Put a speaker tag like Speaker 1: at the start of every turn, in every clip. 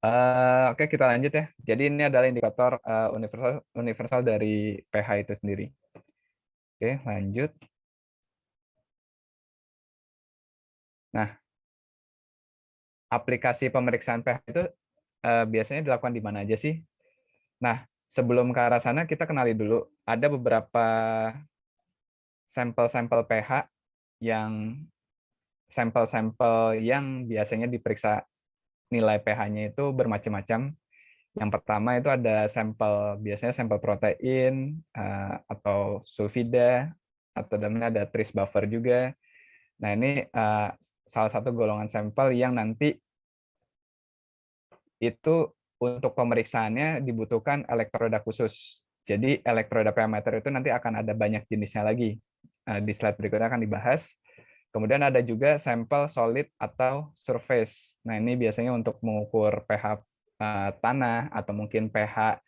Speaker 1: Oke, kita lanjut ya. Jadi ini adalah indikator universal universal dari pH itu sendiri. Oke, lanjut. Nah, aplikasi pemeriksaan pH itu biasanya dilakukan di mana aja sih? Nah, sebelum ke arah sana kita kenali dulu. Ada beberapa sampel-sampel pH yang sampel-sampel yang biasanya diperiksa nilai pH-nya itu bermacam-macam. Yang pertama itu ada sampel, biasanya sampel protein atau sulfida, atau dalamnya ada trace buffer juga. Nah, ini salah satu golongan sampel yang nanti itu untuk pemeriksaannya dibutuhkan elektroda khusus. Jadi elektroda pH meter itu nanti akan ada banyak jenisnya lagi. Di slide berikutnya akan dibahas. Kemudian ada juga sampel solid atau surface. Nah, ini biasanya untuk mengukur pH tanah atau mungkin pH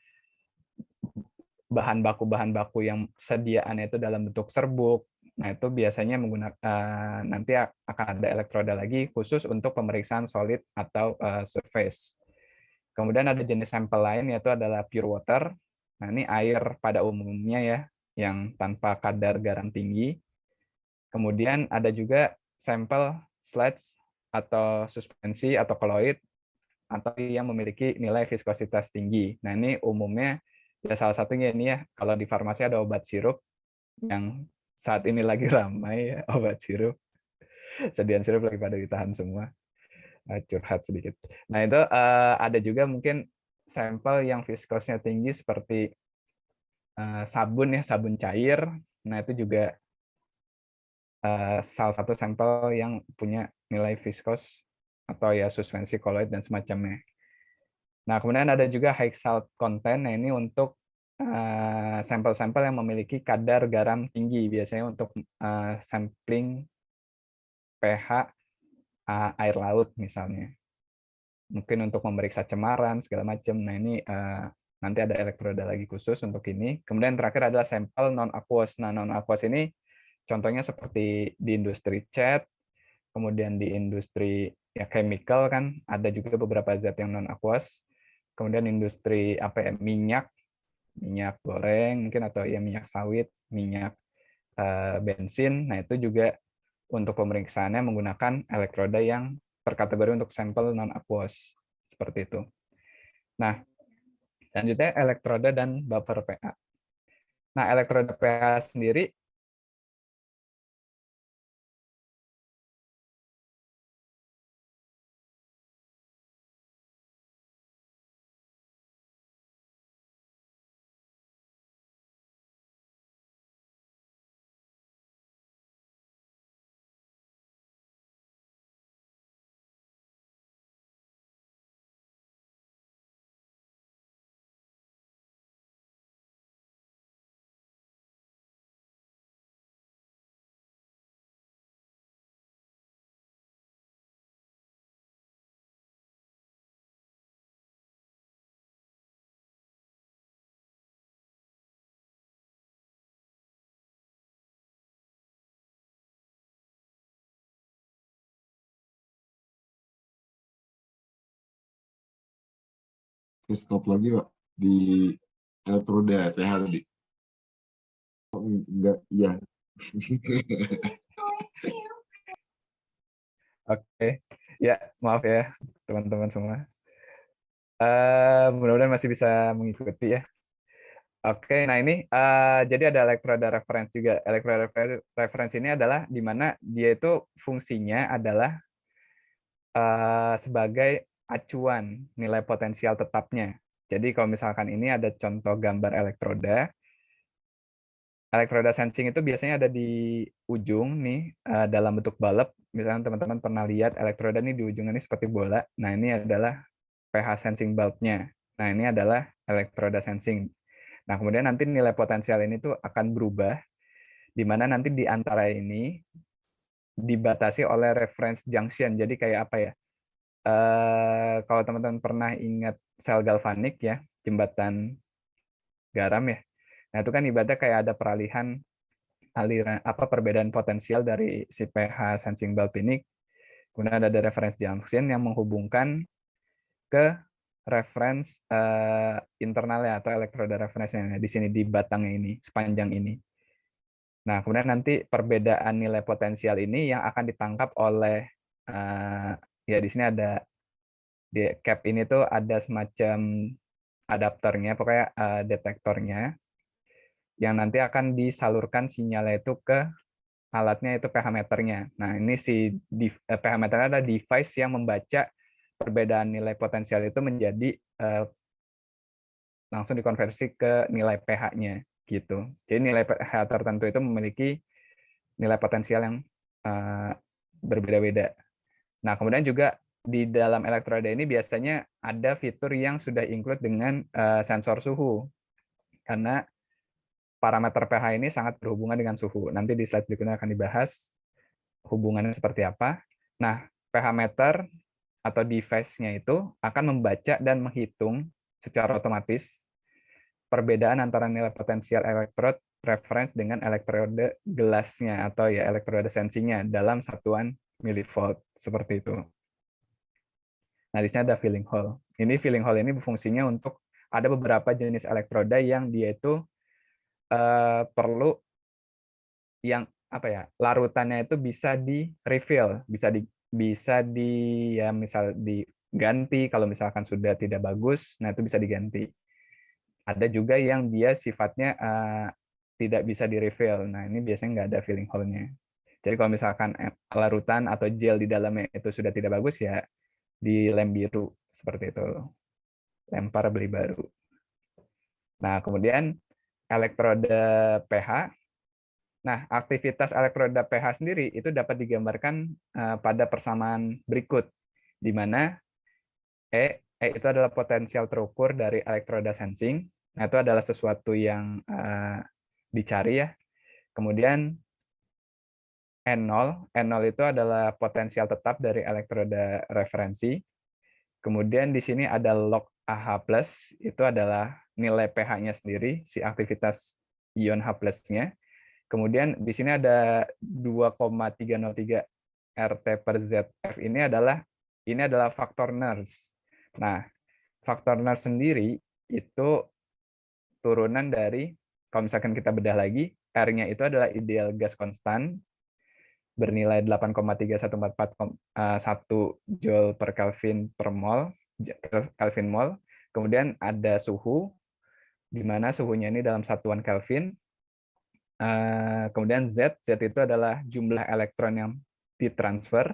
Speaker 1: bahan baku yang sediaannya itu dalam bentuk serbuk. Nah, itu biasanya menggunakan nanti akan ada elektroda lagi khusus untuk pemeriksaan solid atau surface. Kemudian ada jenis sampel lain yaitu adalah pure water. Nah, ini air pada umumnya ya, yang tanpa kadar garam tinggi. Kemudian ada juga sampel sludge atau suspensi atau koloid atau yang memiliki nilai viskositas tinggi. Nah, ini umumnya ya salah satunya ini ya, kalau di farmasi ada obat sirup yang saat ini lagi ramai ya, obat sirup. Sediaan sirup lagi pada ditahan semua. Curhat sedikit. Nah, itu ada juga mungkin sampel yang viskosnya tinggi seperti sabun ya, sabun cair. Nah, itu juga salah satu sampel yang punya nilai viskos atau ya suspensi koloid dan semacamnya. Nah, kemudian ada juga high salt content. Nah, ini untuk sampel-sampel yang memiliki kadar garam tinggi, biasanya untuk sampling pH air laut misalnya. Mungkin untuk memeriksa cemaran segala macam. Nah, ini nanti ada elektroda lagi khusus untuk ini. Kemudian terakhir adalah sampel non aqueous. Nah, non aqueous ini contohnya seperti di industri cat, kemudian di industri ya chemical kan ada juga beberapa zat yang non aqueous. Kemudian industri apa ya, minyak goreng mungkin atau ya minyak sawit, minyak bensin. Nah, itu juga untuk pemeriksaannya menggunakan elektroda yang terkategori untuk sampel non aqueous seperti itu. Nah, selanjutnya elektroda dan buffer pH. Nah, elektroda pH sendiri
Speaker 2: Stop lagi Pak di elektroda pH tadi. Oh, enggak, iya.
Speaker 1: oke. Ya, maaf ya teman-teman semua. Mudah-mudahan masih bisa mengikuti ya. Oke, nah ini jadi ada elektroda reference juga. Elektroda reference ini adalah di mana dia itu fungsinya adalah sebagai acuan nilai potensial tetapnya. Jadi kalau misalkan ini ada contoh gambar elektroda, elektroda sensing itu biasanya ada di ujung nih dalam bentuk balep. Misalnya teman-teman pernah lihat elektroda ini di ujung ini seperti bola. Nah, ini adalah pH sensing bulb-nya. Nah, ini adalah elektroda sensing. Nah, kemudian nanti nilai potensial ini tuh akan berubah, di mana nanti di antara ini dibatasi oleh reference junction. Jadi kayak apa ya? Kalau teman-teman pernah ingat sel galvanik ya, jembatan garam ya. Nah, itu kan ibaratnya kayak ada peralihan aliran apa perbedaan potensial dari si pH sensing bulb ini. Kemudian ada reference junction yang menghubungkan ke reference internalnya atau elektroda referensinya di sini di batangnya ini, sepanjang ini. Nah, kemudian nanti perbedaan nilai potensial ini yang akan ditangkap oleh ya di sini ada di cap ini tuh ada semacam adaptornya, pokoknya detektornya yang nanti akan disalurkan sinyalnya itu ke alatnya itu pH meternya. Nah, ini si pH meternya adalah device yang membaca perbedaan nilai potensial itu menjadi langsung dikonversi ke nilai pH-nya gitu. Jadi nilai pH tertentu itu memiliki nilai potensial yang berbeda-beda. Nah, kemudian juga di dalam elektroda ini biasanya ada fitur yang sudah include dengan sensor suhu. Karena parameter pH ini sangat berhubungan dengan suhu. Nanti di slide berikutnya akan dibahas hubungannya seperti apa. Nah, pH meter atau device-nya itu akan membaca dan menghitung secara otomatis perbedaan antara nilai potensial elektrod reference dengan elektroda gelasnya atau ya elektroda sensinya dalam satuan milivolt seperti itu. Nah, di sini ada filling hole. Ini filling hole ini fungsinya untuk ada beberapa jenis elektroda yang dia itu perlu yang apa ya, larutannya itu bisa di refill, bisa di ya misal diganti kalau misalkan sudah tidak bagus, nah itu bisa diganti. Ada juga yang dia sifatnya tidak bisa di refill. Nah, ini biasanya nggak ada filling hole-nya. Jadi kalau misalkan larutan atau gel di dalamnya itu sudah tidak bagus ya dilem biru seperti itu. Lempar beli baru. Nah, kemudian elektroda pH. Nah, aktivitas elektroda pH sendiri itu dapat digambarkan pada persamaan berikut, di mana E itu adalah potensial terukur dari elektroda sensing. Nah, itu adalah sesuatu yang dicari ya. Kemudian N0 itu adalah potensial tetap dari elektroda referensi. Kemudian di sini ada log AH+, itu adalah nilai pH-nya sendiri, si aktivitas ion H+-nya. Kemudian di sini ada 2,303 RT per ZF ini adalah faktor Nernst. Nah, faktor Nernst sendiri itu turunan dari, kalau misalkan kita bedah lagi, R-nya itu adalah ideal gas konstan, bernilai 8,3144 Joule per Kelvin per mol, Kelvin mol. Kemudian ada suhu, di mana suhunya ini dalam satuan Kelvin. Kemudian Z itu adalah jumlah elektron yang ditransfer,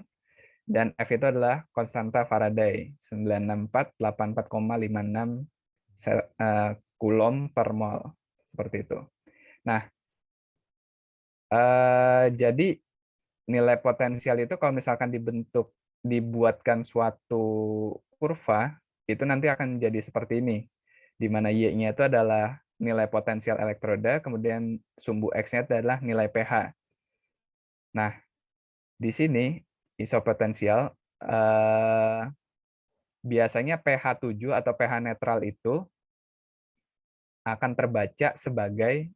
Speaker 1: dan F itu adalah konstanta Faraday, 96484,56 Coulomb per mol, seperti itu. Nah, jadi nilai potensial itu kalau misalkan dibuatkan suatu kurva, itu nanti akan jadi seperti ini, di mana Y-nya itu adalah nilai potensial elektroda, kemudian sumbu X-nya adalah nilai pH. Nah, di sini isopotensial biasanya pH 7 atau pH netral itu akan terbaca sebagai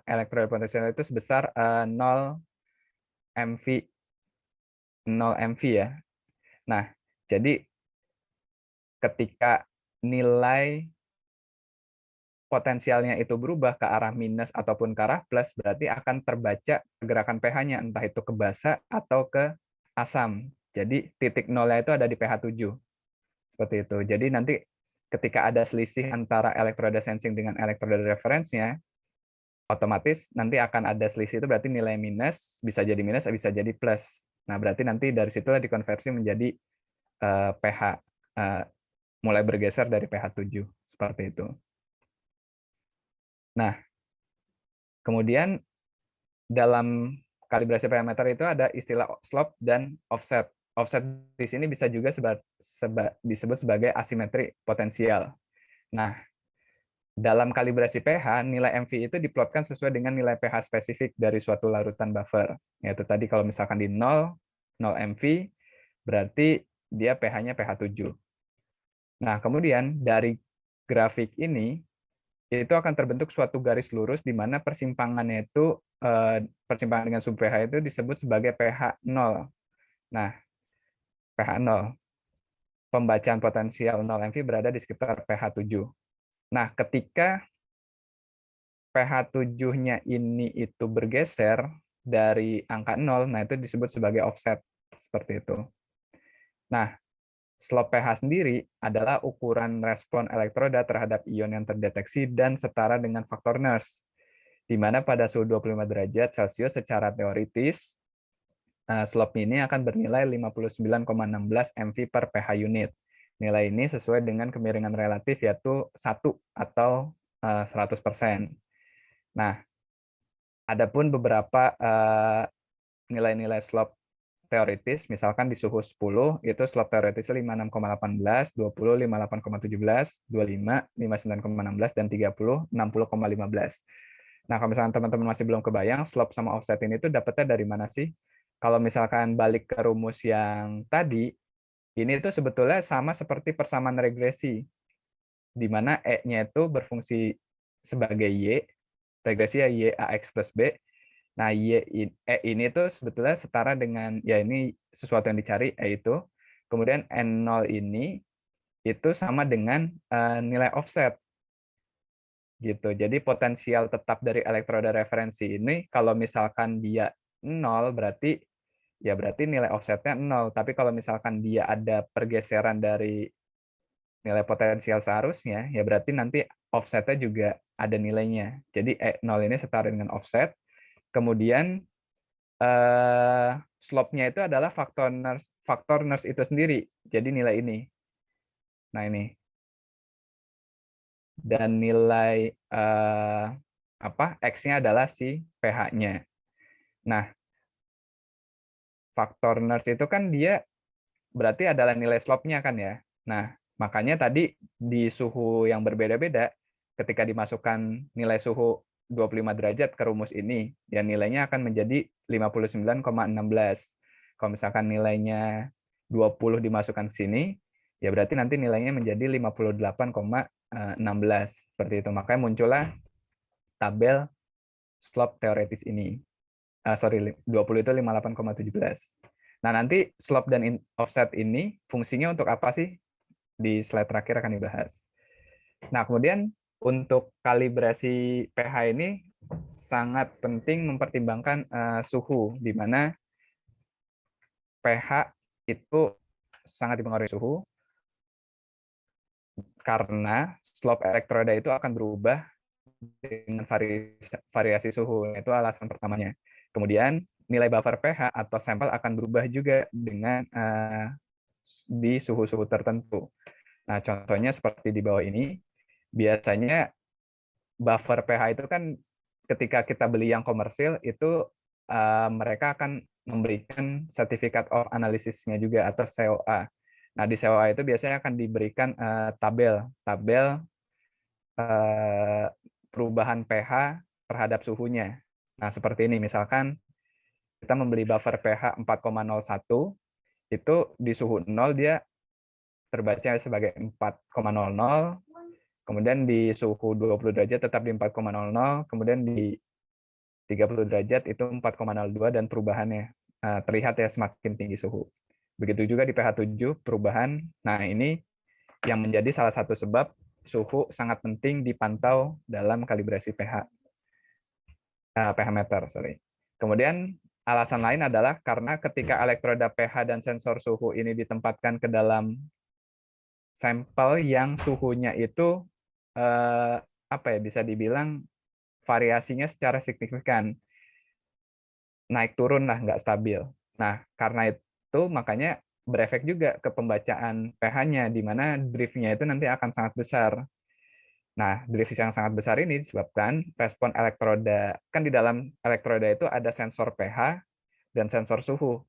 Speaker 1: elektroda potensial itu sebesar 0 MV 0 MV ya. Nah, jadi ketika nilai potensialnya itu berubah ke arah minus ataupun ke arah plus, berarti akan terbaca pergerakan pH-nya, entah itu ke basa atau ke asam. Jadi titik nolnya itu ada di pH 7. Seperti itu. Jadi nanti ketika ada selisih antara elektroda sensing dengan elektroda referensinya, otomatis nanti akan ada selisih, itu berarti nilai minus, bisa jadi minus, bisa jadi plus. Nah, berarti nanti dari situlah dikonversi menjadi pH, mulai bergeser dari pH 7. Seperti itu. Nah, kemudian dalam kalibrasi parameter itu ada istilah slope dan offset. Offset di sini bisa juga disebut sebagai asimetri potensial. Nah, dalam kalibrasi pH, nilai MV itu diplotkan sesuai dengan nilai pH spesifik dari suatu larutan buffer. Yaitu tadi kalau misalkan di 0 MV, berarti dia pH-nya pH 7. Nah, kemudian dari grafik ini, itu akan terbentuk suatu garis lurus di mana persimpangannya itu persimpangan dengan sub pH itu disebut sebagai pH 0. Nah, pH 0. pembacaan potensial 0 MV berada di sekitar pH 7. Nah, ketika pH 7-nya ini itu bergeser dari angka 0, nah itu disebut sebagai offset. Seperti itu. Nah, slope pH sendiri adalah ukuran respon elektroda terhadap ion yang terdeteksi dan setara dengan faktor Nernst, di mana pada suhu 25 derajat Celcius secara teoritis, slope ini akan bernilai 59,16 MV per pH unit. Nilai ini sesuai dengan kemiringan relatif yaitu 1 atau 100%. Nah, adapun beberapa nilai-nilai slope teoritis, misalkan di suhu 10, itu slope teoritisnya 56,18, 20, 58,17, 25, 59,16, dan 30, 60,15. Nah, kalau misalkan teman-teman masih belum kebayang, slope sama offset ini tuh dapetnya dari mana sih? Kalau misalkan balik ke rumus yang tadi, ini tuh sebetulnya sama seperti persamaan regresi, di mana E-nya itu berfungsi sebagai Y, regresi ya Y AX plus B. Nah, E ini tuh sebetulnya setara dengan, ya ini sesuatu yang dicari, E itu. Kemudian N0 ini itu sama dengan nilai offset. Gitu. Jadi potensial tetap dari elektroda referensi ini, kalau misalkan dia 0, berarti ya berarti nilai offsetnya 0. Tapi kalau misalkan dia ada pergeseran dari nilai potensial seharusnya, ya berarti nanti offsetnya juga ada nilainya. Jadi E0 ini setara dengan offset. Kemudian slope-nya itu adalah faktor Nernst itu sendiri. Jadi nilai ini. Nah ini. Dan nilai X-nya adalah si pH-nya. Nah, faktor Nernst itu kan dia berarti adalah nilai slope-nya kan ya. Nah, makanya tadi di suhu yang berbeda-beda, ketika dimasukkan nilai suhu 25 derajat ke rumus ini, ya nilainya akan menjadi 59,16. Kalau misalkan nilainya 20 dimasukkan ke sini, ya berarti nanti nilainya menjadi 58,16. Seperti itu. Makanya muncullah tabel slope teoretis ini. 20 itu 58,17. Nah, nanti slope dan offset ini fungsinya untuk apa sih? Di slide terakhir akan dibahas. Nah, kemudian untuk kalibrasi pH ini sangat penting mempertimbangkan suhu, di mana pH itu sangat dipengaruhi suhu, karena slope elektroda itu akan berubah dengan variasi suhu. Itu alasan pertamanya. Kemudian nilai buffer pH atau sampel akan berubah juga dengan di suhu-suhu tertentu. Nah, contohnya seperti di bawah ini, biasanya buffer pH itu kan ketika kita beli yang komersil itu mereka akan memberikan Certificate of Analysis-nya juga atau COA. Nah, di COA itu biasanya akan diberikan tabel perubahan pH terhadap suhunya. Nah, seperti ini misalkan kita membeli buffer pH 4,01, itu di suhu 0 dia terbaca sebagai 4,00, kemudian di suhu 20 derajat tetap di 4,00, kemudian di 30 derajat itu 4,02, dan perubahannya terlihat ya semakin tinggi suhu. Begitu juga di pH 7 perubahan. Nah, ini yang menjadi salah satu sebab suhu sangat penting dipantau dalam kalibrasi pH. pH meter, sorry. Kemudian alasan lain adalah karena ketika elektroda pH dan sensor suhu ini ditempatkan ke dalam sampel yang suhunya itu apa ya, bisa dibilang variasinya secara signifikan, naik turun lah, nggak stabil. Nah, karena itu makanya berefek juga ke pembacaan pH-nya, di mana drift-nya itu nanti akan sangat besar. Nah, drift yang sangat besar ini disebabkan respon elektroda, kan di dalam elektroda itu ada sensor pH dan sensor suhu.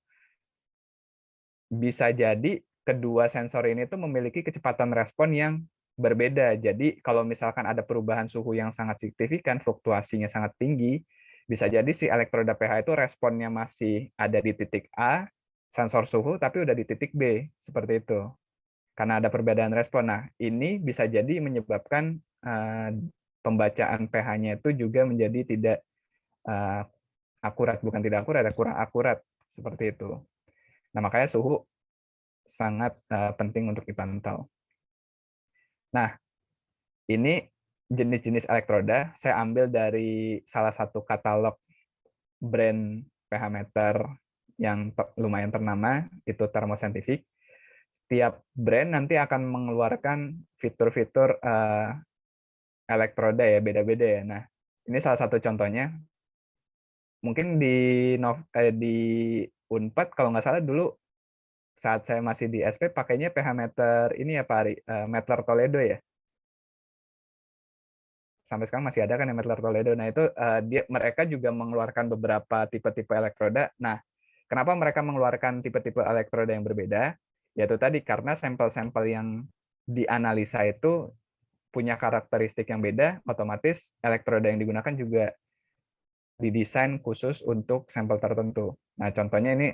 Speaker 1: Bisa jadi kedua sensor ini tuh memiliki kecepatan respon yang berbeda. Jadi kalau misalkan ada perubahan suhu yang sangat signifikan, fluktuasinya sangat tinggi, bisa jadi si elektroda pH itu responnya masih ada di titik A, sensor suhu, tapi udah di titik B, seperti itu. Karena ada perbedaan respon. Nah, ini bisa jadi menyebabkan pembacaan pH-nya itu juga menjadi tidak akurat, bukan tidak akurat, kurang akurat, seperti itu. Nah, makanya suhu sangat penting untuk dipantau. Nah, ini jenis-jenis elektroda saya ambil dari salah satu katalog brand pH meter yang lumayan ternama, itu Thermoscientific. Setiap brand nanti akan mengeluarkan fitur-fitur elektroda ya, beda-beda ya. Nah, ini salah satu contohnya. Mungkin di Unpad kalau nggak salah dulu saat saya masih di SP pakainya pH meter ini ya Pak Ari, meter Toledo ya. Sampai sekarang masih ada kan yang meter Toledo. Nah, itu mereka juga mengeluarkan beberapa tipe-tipe elektroda. Nah, kenapa mereka mengeluarkan tipe-tipe elektroda yang berbeda? Yaitu tadi karena sampel-sampel yang dianalisa itu punya karakteristik yang beda, otomatis elektroda yang digunakan juga didesain khusus untuk sampel tertentu. Nah, contohnya ini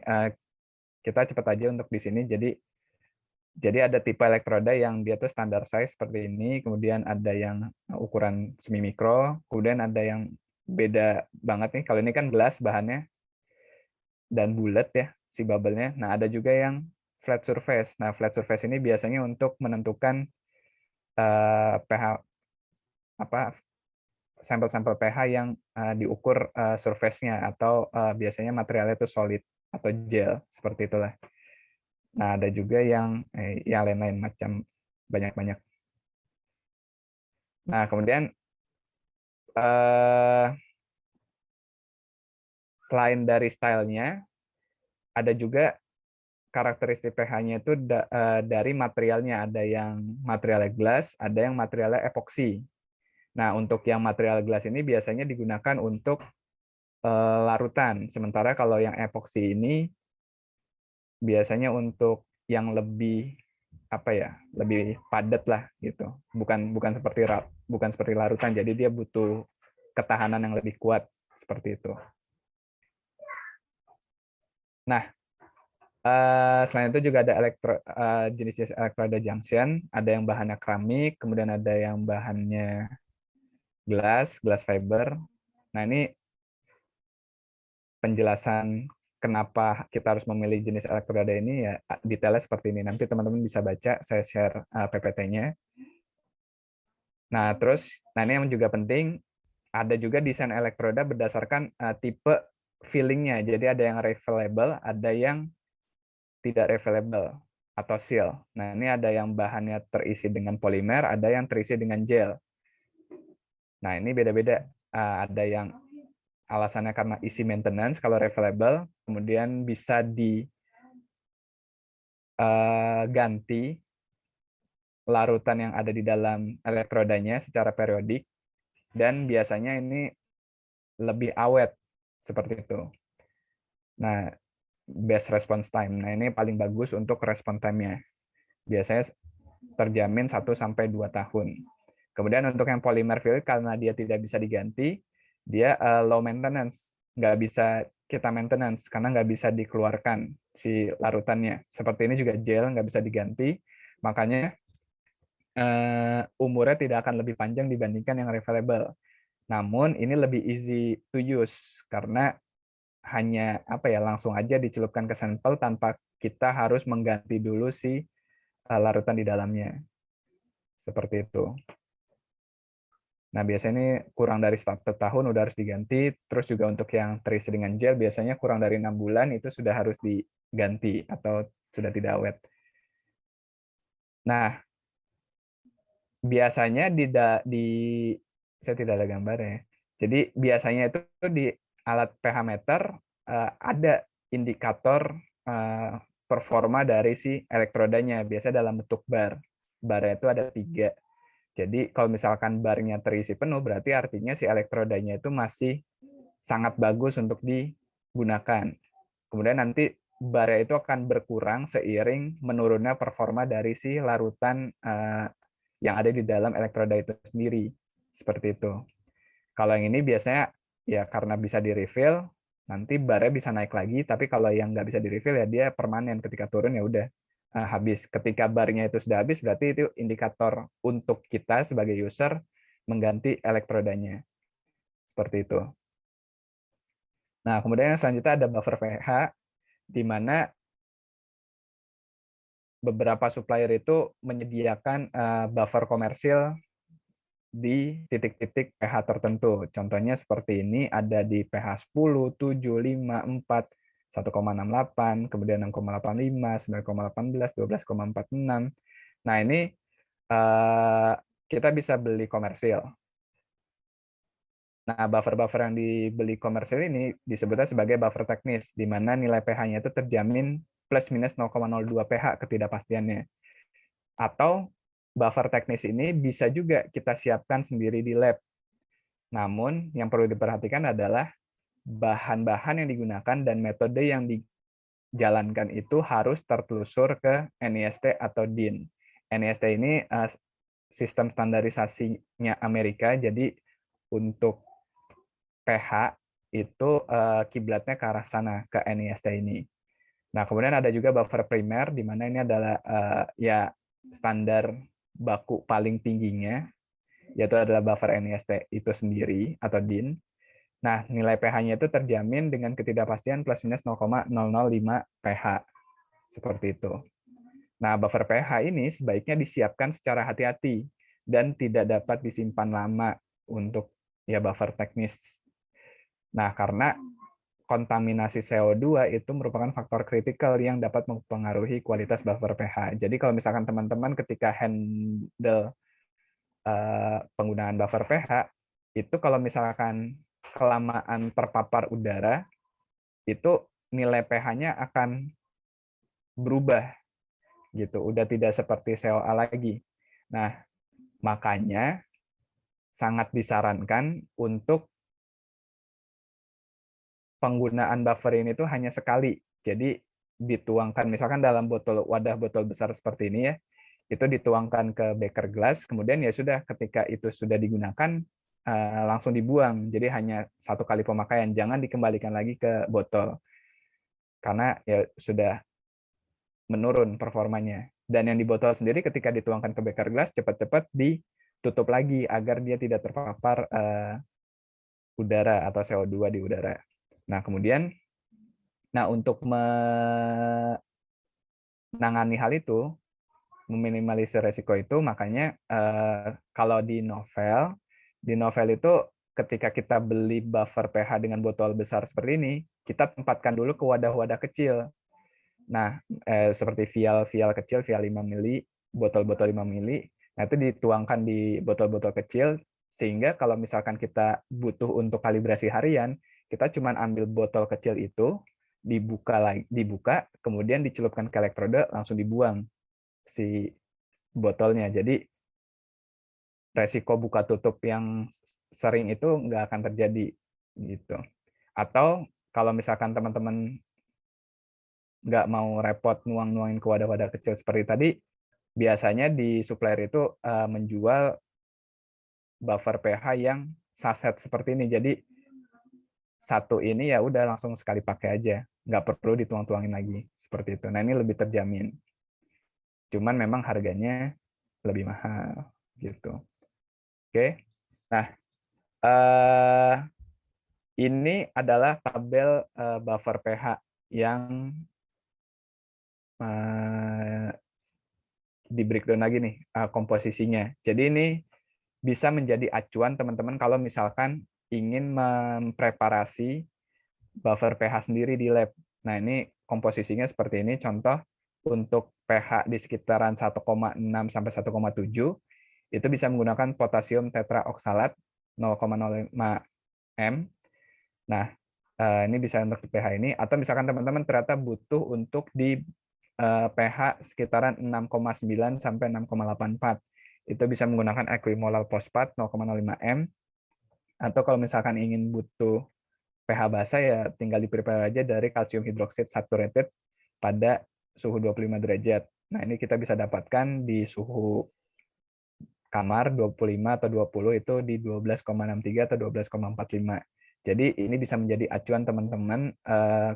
Speaker 1: kita cepat aja untuk di sini. Jadi ada tipe elektroda yang dia tuh standar size seperti ini, kemudian ada yang ukuran semi mikro, kemudian ada yang beda banget nih. Kalau ini kan gelas bahannya dan bulat ya si bubble-nya. Nah, ada juga yang flat surface. Nah, flat surface ini biasanya untuk menentukan pH apa sampel-sampel pH yang diukur surface-nya atau biasanya materialnya itu solid atau gel seperti itulah. Nah, ada juga yang lain-lain macam banyak-banyak. Nah, kemudian selain dari stylenya, ada juga karakteristik pH-nya itu dari materialnya. Ada yang materialnya glass, ada yang materialnya epoksi. Nah, untuk yang material glass ini biasanya digunakan untuk larutan. Sementara kalau yang epoksi ini biasanya untuk yang lebih apa ya, lebih padat lah gitu. Bukan seperti larutan. Jadi dia butuh ketahanan yang lebih kuat seperti itu. Nah, selain itu juga ada jenis-jenis elektroda junction, ada yang bahannya keramik, kemudian ada yang bahannya glass fiber. Nah, ini penjelasan kenapa kita harus memilih jenis elektroda ini ya detailnya seperti ini. Nanti teman-teman bisa baca, saya share PPT-nya. Nah, terus ini yang juga penting, ada juga desain elektroda berdasarkan tipe fillingnya. Jadi ada yang refillable, ada yang tidak refillable atau seal. Nah, ini ada yang bahannya terisi dengan polimer, ada yang terisi dengan gel. Nah, ini beda-beda. Ada yang alasannya karena isi maintenance kalau refillable, kemudian bisa diganti larutan yang ada di dalam elektrodanya secara periodik, dan biasanya ini lebih awet seperti itu. Nah, best response time. Nah, ini paling bagus untuk response time-nya. Biasanya terjamin 1-2 tahun. Kemudian untuk yang polymer filler, karena dia tidak bisa diganti, dia low maintenance. Nggak bisa kita maintenance, karena nggak bisa dikeluarkan si larutannya. Seperti ini juga gel, nggak bisa diganti. Makanya umurnya tidak akan lebih panjang dibandingkan yang refillable. Namun ini lebih easy to use, karena hanya langsung aja dicelupkan ke sampel tanpa kita harus mengganti dulu si larutan di dalamnya. Seperti itu. Nah, biasanya ini kurang dari 1 tahun udah harus diganti. Terus juga untuk yang terisi dengan gel, biasanya kurang dari 6 bulan itu sudah harus diganti atau sudah tidak awet. Nah, biasanya saya tidak ada gambarnya. Jadi biasanya itu di alat pH meter ada indikator performa dari si elektrodanya. Biasanya dalam bentuk bar. Barnya itu ada 3. Jadi kalau misalkan barnya terisi penuh, berarti artinya si elektrodanya itu masih sangat bagus untuk digunakan. Kemudian nanti barnya itu akan berkurang seiring menurunnya performa dari si larutan yang ada di dalam elektroda itu sendiri. Seperti itu. Kalau yang ini biasanya ya karena bisa di-refill, nanti barnya bisa naik lagi, tapi kalau yang nggak bisa di-refill ya dia permanen, ketika turun ya udah habis. Ketika barnya itu sudah habis, berarti itu indikator untuk kita sebagai user mengganti elektrodanya. Seperti itu. Nah, kemudian yang selanjutnya ada buffer pH, di mana beberapa supplier itu menyediakan buffer komersil di titik-titik pH tertentu. Contohnya seperti ini, ada di pH 10, 7, 5, 4, 1,68, kemudian 6,85, 9,18, 12,46. Nah, ini kita bisa beli komersil. Nah, buffer-buffer yang dibeli komersil ini disebutnya sebagai buffer teknis, di mana nilai pH-nya itu terjamin plus minus 0,02 pH ketidakpastiannya. Atau buffer teknis ini bisa juga kita siapkan sendiri di lab. Namun, yang perlu diperhatikan adalah bahan-bahan yang digunakan dan metode yang dijalankan itu harus tertelusur ke NIST atau DIN. NIST ini sistem standarisasinya Amerika, jadi untuk pH itu kiblatnya ke arah sana, ke NIST ini. Nah, kemudian ada juga buffer primer, di mana ini adalah ya standar baku paling tingginya, yaitu adalah buffer NIST itu sendiri atau DIN. Nah, nilai pH-nya itu terjamin dengan ketidakpastian plus minus 0,005 pH. Seperti itu. Nah, buffer pH ini sebaiknya disiapkan secara hati-hati dan tidak dapat disimpan lama untuk ya buffer teknis. Nah, karena kontaminasi CO2 itu merupakan faktor kritikal yang dapat mempengaruhi kualitas buffer pH. Jadi kalau misalkan teman-teman ketika handle penggunaan buffer pH, itu kalau misalkan kelamaan terpapar udara, itu nilai pH-nya akan berubah gitu, udah tidak seperti CO2 lagi. Nah, makanya sangat disarankan untuk penggunaan buffer ini tuh hanya sekali. Jadi dituangkan misalkan dalam wadah botol besar seperti ini ya, itu dituangkan ke beker glass, kemudian ya sudah ketika itu sudah digunakan langsung dibuang. Jadi hanya satu kali pemakaian, jangan dikembalikan lagi ke botol. Karena ya sudah menurun performanya. Dan yang di botol sendiri ketika dituangkan ke beker glass cepat-cepat ditutup lagi agar dia tidak terpapar udara atau CO2 di udara. Nah, kemudian untuk menangani hal itu, meminimalisir resiko itu, makanya kalau di novel itu ketika kita beli buffer pH dengan botol besar seperti ini, kita tempatkan dulu ke wadah-wadah kecil. Nah, seperti vial kecil, vial 5 mili, botol-botol 5 mili, nah itu dituangkan di botol-botol kecil, sehingga kalau misalkan kita butuh untuk kalibrasi harian, kita cuma ambil botol kecil itu, dibuka, kemudian dicelupkan ke elektroda, langsung dibuang si botolnya. Jadi resiko buka tutup yang sering itu nggak akan terjadi gitu. Atau kalau misalkan teman-teman nggak mau repot nuang-nuangin ke wadah-wadah kecil seperti tadi, biasanya di supplier itu menjual buffer pH yang saset seperti ini. Jadi satu ini ya udah langsung sekali pakai aja, nggak perlu dituang-tuangin lagi seperti itu. Nah, ini lebih terjamin. Cuman memang harganya lebih mahal gitu. Oke. Nah, ini adalah tabel buffer pH yang di breakdown lagi nih komposisinya. Jadi ini bisa menjadi acuan teman-teman kalau misalkan ingin mempreparasi buffer pH sendiri di lab. Nah, ini komposisinya seperti ini. Contoh untuk pH di sekitaran 1,6 sampai 1,7 itu bisa menggunakan potasium tetraoksalat 0,05 M. Nah, ini bisa untuk pH ini, atau misalkan teman-teman ternyata butuh untuk di pH sekitaran 6,9 sampai 6,84. Itu bisa menggunakan equimolal fosfat 0,05 M. Atau kalau misalkan ingin butuh pH basa ya tinggal di-prepare aja dari kalsium hidroksida saturated pada suhu 25 derajat. Nah, ini kita bisa dapatkan di suhu kamar 25 atau 20 itu di 12,63 atau 12,45. Jadi ini bisa menjadi acuan teman-teman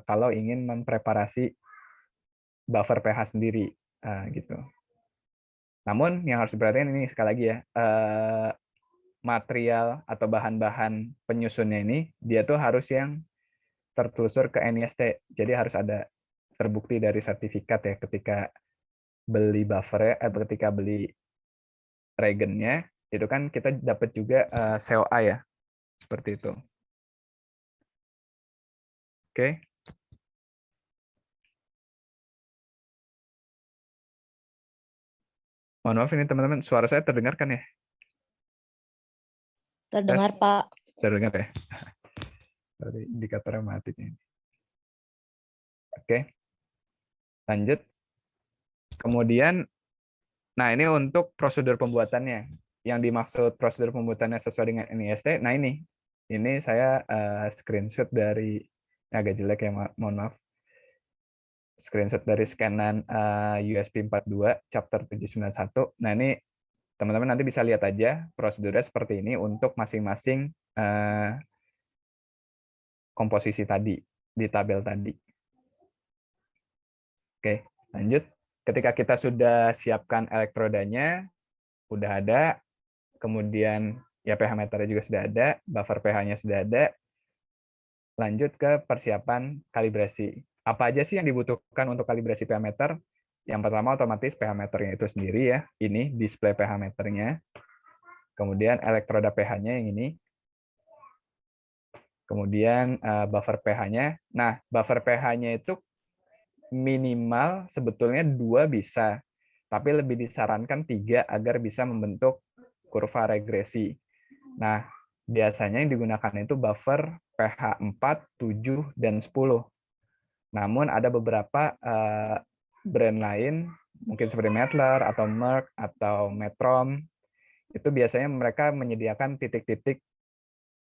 Speaker 1: kalau ingin mempreparasi buffer pH sendiri gitu. Namun yang harus diperhatikan ini sekali lagi ya, material atau bahan-bahan penyusunnya ini dia tuh harus yang tertelusur ke NIST. Jadi harus ada terbukti dari sertifikat ya ketika beli buffer ketika beli reagentnya, itu kan kita dapat juga COA ya, seperti itu. Oke. Mohon maaf ini teman-teman, suara saya terdengar kan ya?
Speaker 3: Terdengar,
Speaker 1: Tes.
Speaker 3: Pak.
Speaker 1: Terdengar ya? Dari indikatornya mati ini. Oke. Lanjut. Kemudian, nah ini untuk prosedur pembuatannya. Yang dimaksud prosedur pembuatannya sesuai dengan NIST, nah ini saya screenshot dari, agak jelek ya, mohon maaf. Screenshot dari scanan USB 42 chapter 791. Nah ini teman-teman nanti bisa lihat aja prosedurnya seperti ini untuk masing-masing komposisi tadi di tabel tadi. Oke, lanjut. Ketika kita sudah siapkan elektrodanya, udah ada, kemudian ya pH meternya juga sudah ada, buffer pH-nya sudah ada, lanjut ke persiapan kalibrasi. Apa aja sih yang dibutuhkan untuk kalibrasi pH meter? Yang pertama otomatis pH meternya itu sendiri ya, ini display pH meternya. Kemudian elektroda pH-nya yang ini. Kemudian buffer pH-nya. Nah, buffer pH-nya itu minimal sebetulnya 2 bisa, tapi lebih disarankan 3 agar bisa membentuk kurva regresi. Nah, biasanya yang digunakan itu buffer pH 4, 7, dan 10. Namun ada beberapa brand lain, mungkin seperti Mettler atau Merck atau Metrom, itu biasanya mereka menyediakan titik-titik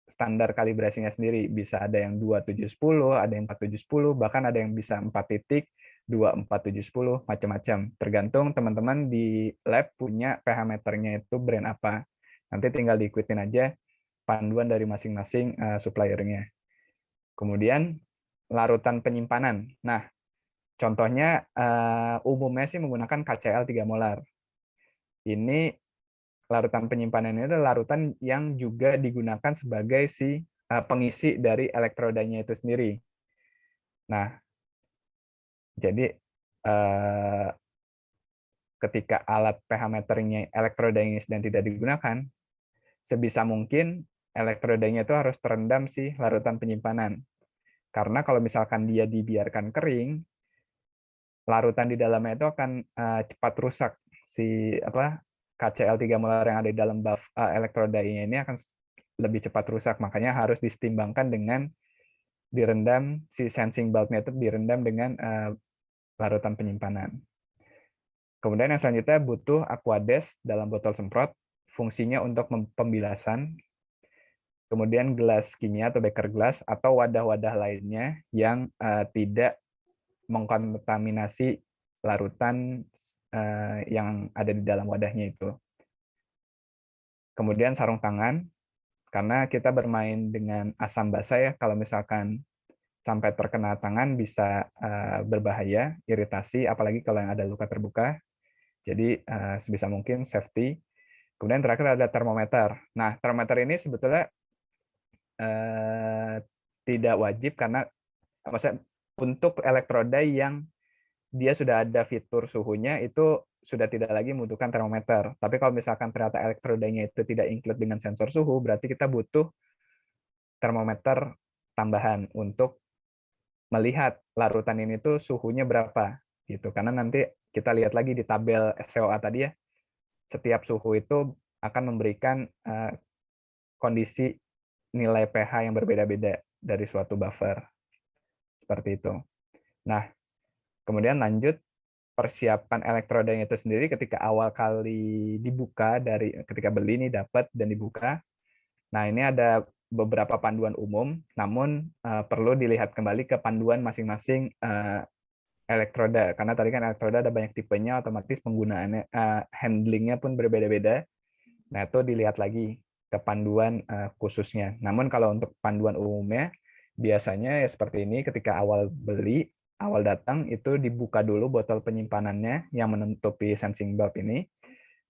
Speaker 1: standar kalibrasinya sendiri. Bisa ada yang 2710, ada yang 4710, bahkan ada yang bisa 4 titik, 24710, macam-macam. Tergantung teman-teman di lab punya pH meternya itu brand apa. Nanti tinggal diikutin aja panduan dari masing-masing suppliernya. Kemudian larutan penyimpanan. Nah, contohnya umumnya sih menggunakan KCl 3 molar. Ini larutan penyimpanan ini adalah larutan yang juga digunakan sebagai pengisi dari elektrodanya itu sendiri. Nah, jadi ketika alat pH meternya elektrodanya sedang tidak digunakan, sebisa mungkin elektrodanya itu harus terendam larutan penyimpanan. Karena kalau misalkan dia dibiarkan kering, larutan di dalamnya itu akan cepat rusak. KCl 3 molar yang ada di dalam elektrodanya ini akan lebih cepat rusak. Makanya harus disetimbangkan dengan direndam, sensing bulbnya itu direndam dengan larutan penyimpanan. Kemudian yang selanjutnya butuh aquades dalam botol semprot, fungsinya untuk pembilasan. Kemudian gelas kimia atau beker glass atau wadah-wadah lainnya yang tidak mengkontaminasi larutan yang ada di dalam wadahnya itu. Kemudian sarung tangan, karena kita bermain dengan asam basa ya, kalau misalkan sampai terkena tangan bisa berbahaya, iritasi, apalagi kalau yang ada luka terbuka. Jadi sebisa mungkin safety. Kemudian terakhir ada termometer. Nah, termometer ini sebetulnya tidak wajib karena maksudnya untuk elektroda yang dia sudah ada fitur suhunya itu sudah tidak lagi membutuhkan termometer. Tapi kalau misalkan ternyata elektrodanya itu tidak include dengan sensor suhu, berarti kita butuh termometer tambahan untuk melihat larutan ini tuh suhunya berapa gitu. Karena nanti kita lihat lagi di tabel SCOA tadi ya, setiap suhu itu akan memberikan kondisi nilai pH yang berbeda-beda dari suatu buffer. Seperti itu. Nah, kemudian lanjut persiapan elektrodanya itu sendiri ketika awal kali dibuka, dari ketika beli ini dapat dan dibuka. Nah, ini ada beberapa panduan umum, namun perlu dilihat kembali ke panduan masing-masing elektroda, karena tadi kan elektroda ada banyak tipenya, otomatis penggunaannya handlingnya pun berbeda-beda. Nah, itu dilihat lagi ke panduan khususnya. Namun kalau untuk panduan umumnya biasanya ya seperti ini, ketika awal beli, awal datang itu dibuka dulu botol penyimpanannya yang menutupi sensing bulb ini.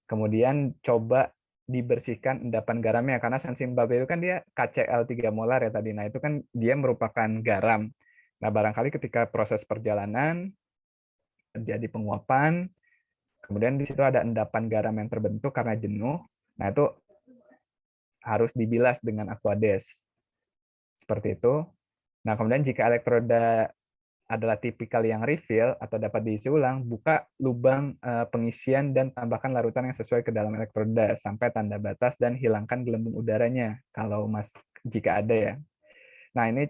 Speaker 1: Kemudian coba dibersihkan endapan garamnya, karena sensing bulb itu kan dia KCl 3 molar ya tadi. Nah, itu kan dia merupakan garam. Nah, barangkali ketika proses perjalanan terjadi penguapan, Kemudian di situ ada endapan garam yang terbentuk karena jenuh. Nah, itu harus dibilas dengan Aquades. Seperti itu. Nah, kemudian jika elektroda adalah tipikal yang refill atau dapat diisi ulang, buka lubang pengisian dan tambahkan larutan yang sesuai ke dalam elektroda sampai tanda batas dan hilangkan gelembung udaranya kalau jika ada ya. Nah, ini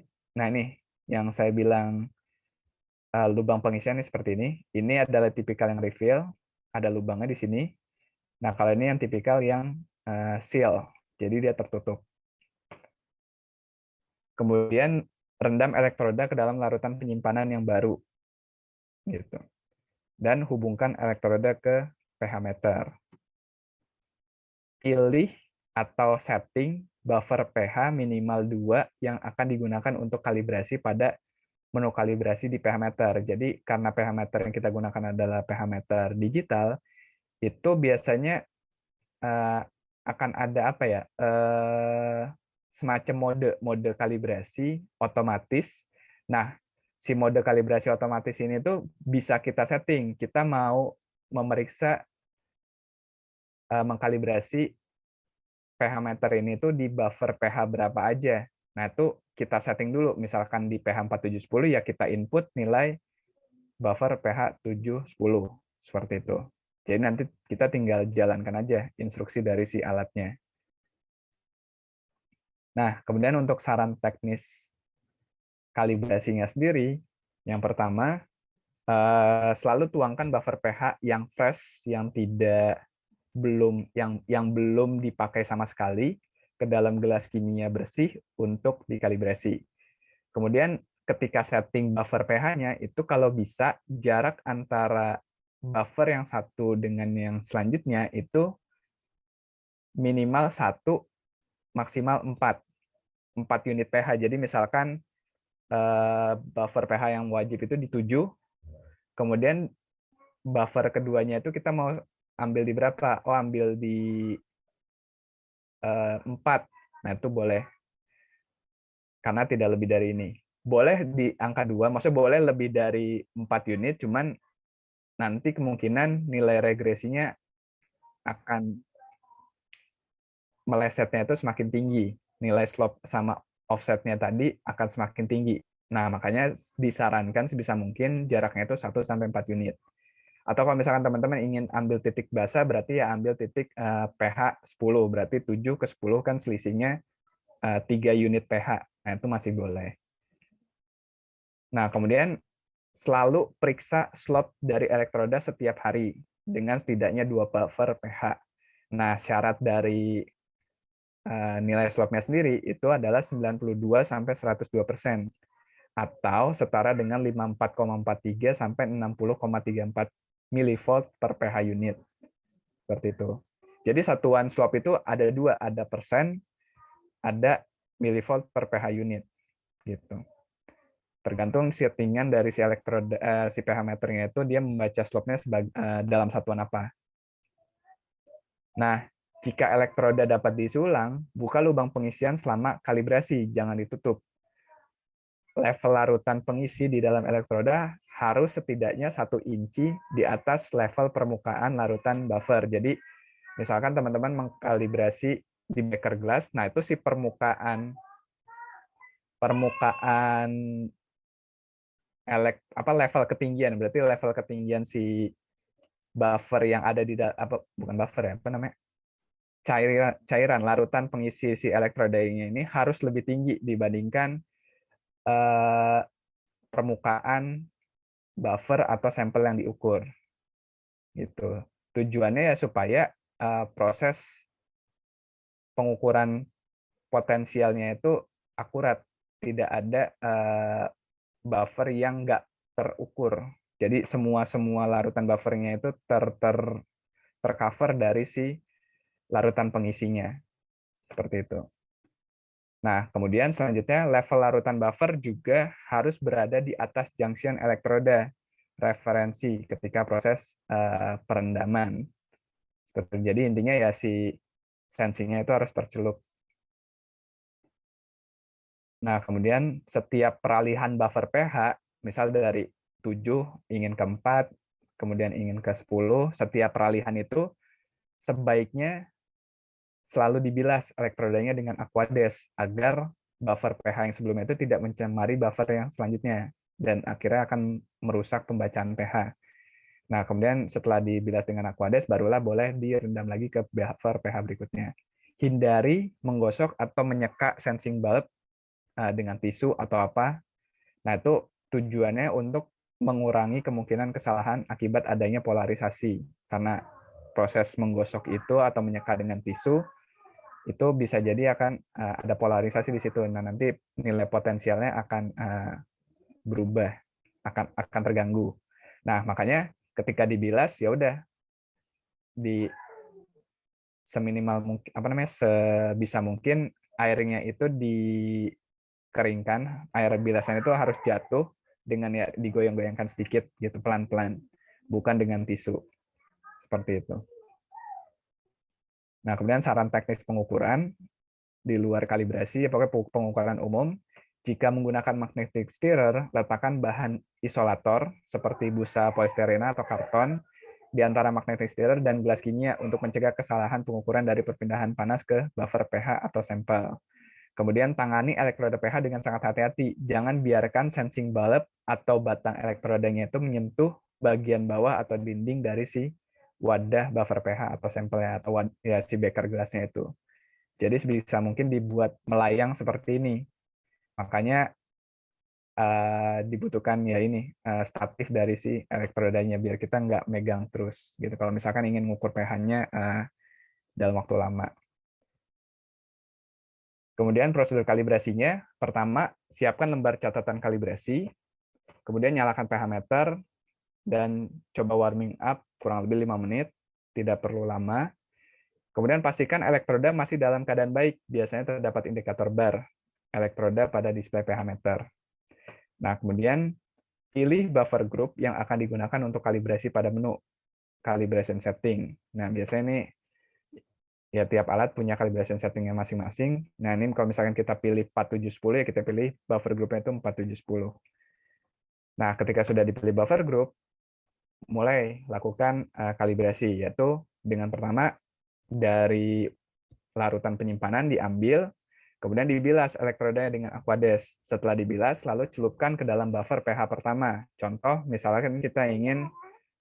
Speaker 1: yang saya bilang lubang pengisian ini seperti ini. Ini adalah tipikal yang refill, ada lubangnya di sini. Nah, kalau ini yang tipikal yang seal, jadi dia tertutup. Kemudian rendam elektroda ke dalam larutan penyimpanan yang baru, gitu. Dan hubungkan elektroda ke pH meter. Pilih atau setting buffer pH minimal 2 yang akan digunakan untuk kalibrasi pada menu kalibrasi di pH meter. Jadi karena pH meter yang kita gunakan adalah pH meter digital, itu biasanya akan ada apa ya? Semacam mode kalibrasi otomatis. Nah, si mode kalibrasi otomatis ini tuh bisa kita setting. Kita mau memeriksa mengkalibrasi pH meter ini tuh di buffer pH berapa aja. Nah, itu kita setting dulu. Misalkan di pH 4710 ya kita input nilai buffer pH 710 seperti itu. Jadi nanti kita tinggal jalankan aja instruksi dari si alatnya. Nah, kemudian untuk saran teknis kalibrasinya sendiri, yang pertama, selalu tuangkan buffer pH yang fresh, yang belum dipakai sama sekali ke dalam gelas kimia bersih untuk dikalibrasi. Kemudian ketika setting buffer pH-nya itu kalau bisa jarak antara buffer yang satu dengan yang selanjutnya itu minimal 1 maksimal 4 unit pH. Jadi misalkan buffer pH yang wajib itu di 7, kemudian buffer keduanya itu kita mau ambil di berapa? Oh, ambil di 4. Nah, itu boleh. Karena tidak lebih dari ini. Boleh di angka 2, maksudnya boleh lebih dari 4 unit, cuman nanti kemungkinan nilai regresinya akan melesetnya itu semakin tinggi. Nilai slope sama offsetnya tadi akan semakin tinggi. Nah, makanya disarankan sebisa mungkin jaraknya itu 1-4 unit. Atau kalau misalkan teman-teman ingin ambil titik basah, berarti ya ambil titik pH 10. Berarti 7 ke 10 kan selisihnya 3 unit pH. Nah, itu masih boleh. Nah, kemudian selalu periksa slop dari elektroda setiap hari dengan setidaknya 2 buffer pH. Nah, syarat dari nilai slopnya sendiri itu adalah 92-102% atau setara dengan 54,43 sampai 60,34 milivolt per pH unit. Seperti itu. Jadi satuan slop itu ada 2, ada persen, ada milivolt per pH unit. Gitu. Tergantung settingan dari si elektroda, si pH meternya itu dia membaca slopnya dalam satuan apa. Nah, jika elektroda dapat diisi ulang, buka lubang pengisian selama kalibrasi, jangan ditutup. Level larutan pengisi di dalam elektroda harus setidaknya 1 inci di atas level permukaan larutan buffer. Jadi, misalkan teman-teman mengkalibrasi di beker glass, nah itu si permukaan level ketinggian, berarti level ketinggian si buffer yang ada di bukan buffer ya, apa namanya? Cairan larutan pengisi si elektrodanya ini harus lebih tinggi dibandingkan permukaan buffer atau sampel yang diukur. Gitu. Tujuannya ya supaya proses pengukuran potensialnya itu akurat, tidak ada buffer yang nggak terukur. Jadi semua larutan buffernya itu tercover dari si larutan pengisinya. Seperti itu. Nah, kemudian selanjutnya level larutan buffer juga harus berada di atas junction elektroda referensi ketika proses perendaman. Jadi intinya ya si sensinya itu harus tercelup. Nah, kemudian setiap peralihan buffer pH, misal dari 7 ingin ke 4, kemudian ingin ke 10, setiap peralihan itu sebaiknya selalu dibilas elektrodanya dengan Aquades agar buffer pH yang sebelumnya itu tidak mencemari buffer yang selanjutnya dan akhirnya akan merusak pembacaan pH. Nah, kemudian setelah dibilas dengan Aquades barulah boleh direndam lagi ke buffer pH berikutnya. Hindari menggosok atau menyeka sensing bulb dengan tisu atau apa. Nah, itu tujuannya untuk mengurangi kemungkinan kesalahan akibat adanya polarisasi. Karena proses menggosok itu atau menyeka dengan tisu itu bisa jadi akan ada polarisasi di situ. Nah, nanti nilai potensialnya akan berubah, akan terganggu. Nah, makanya ketika dibilas ya udah di seminimal mungkin sebisa mungkin airnya itu dikeringkan, air bilasan itu harus jatuh dengan ya digoyang-goyangkan sedikit gitu pelan-pelan, bukan dengan tisu. Seperti itu. Nah, kemudian saran teknis pengukuran di luar kalibrasi, pokoknya pengukuran umum. Jika menggunakan magnetic stirrer, letakkan bahan isolator seperti busa polisterena atau karton di antara magnetic stirrer dan gelas kimia untuk mencegah kesalahan pengukuran dari perpindahan panas ke buffer pH atau sampel. Kemudian tangani elektroda pH dengan sangat hati-hati. Jangan biarkan sensing bulb atau batang elektrodanya itu menyentuh bagian bawah atau dinding dari si wadah buffer pH atau sampelnya atau ya si beker gelasnya itu. Jadi sebisa mungkin dibuat melayang seperti ini. Makanya dibutuhkan ya ini statif dari si elektrodanya biar kita nggak megang terus gitu. Kalau misalkan ingin mengukur pH-nya dalam waktu lama. Kemudian prosedur kalibrasinya, pertama siapkan lembar catatan kalibrasi, kemudian nyalakan pH meter dan coba warming up kurang lebih 5 menit, tidak perlu lama. Kemudian pastikan elektroda masih dalam keadaan baik, biasanya terdapat indikator bar elektroda pada display pH meter. Nah, kemudian pilih buffer group yang akan digunakan untuk kalibrasi pada menu calibration setting. Nah, biasanya ini ya tiap alat punya calibration settingnya masing-masing. Nah, ini kalau misalkan kita pilih 4710 ya kita pilih buffer groupnya itu 4710. Nah, ketika sudah dipilih buffer group, mulai lakukan kalibrasi, yaitu dengan pertama dari larutan penyimpanan diambil, kemudian dibilas elektrodanya dengan Aquades. Setelah dibilas, lalu celupkan ke dalam buffer pH pertama. Contoh, misalkan kita ingin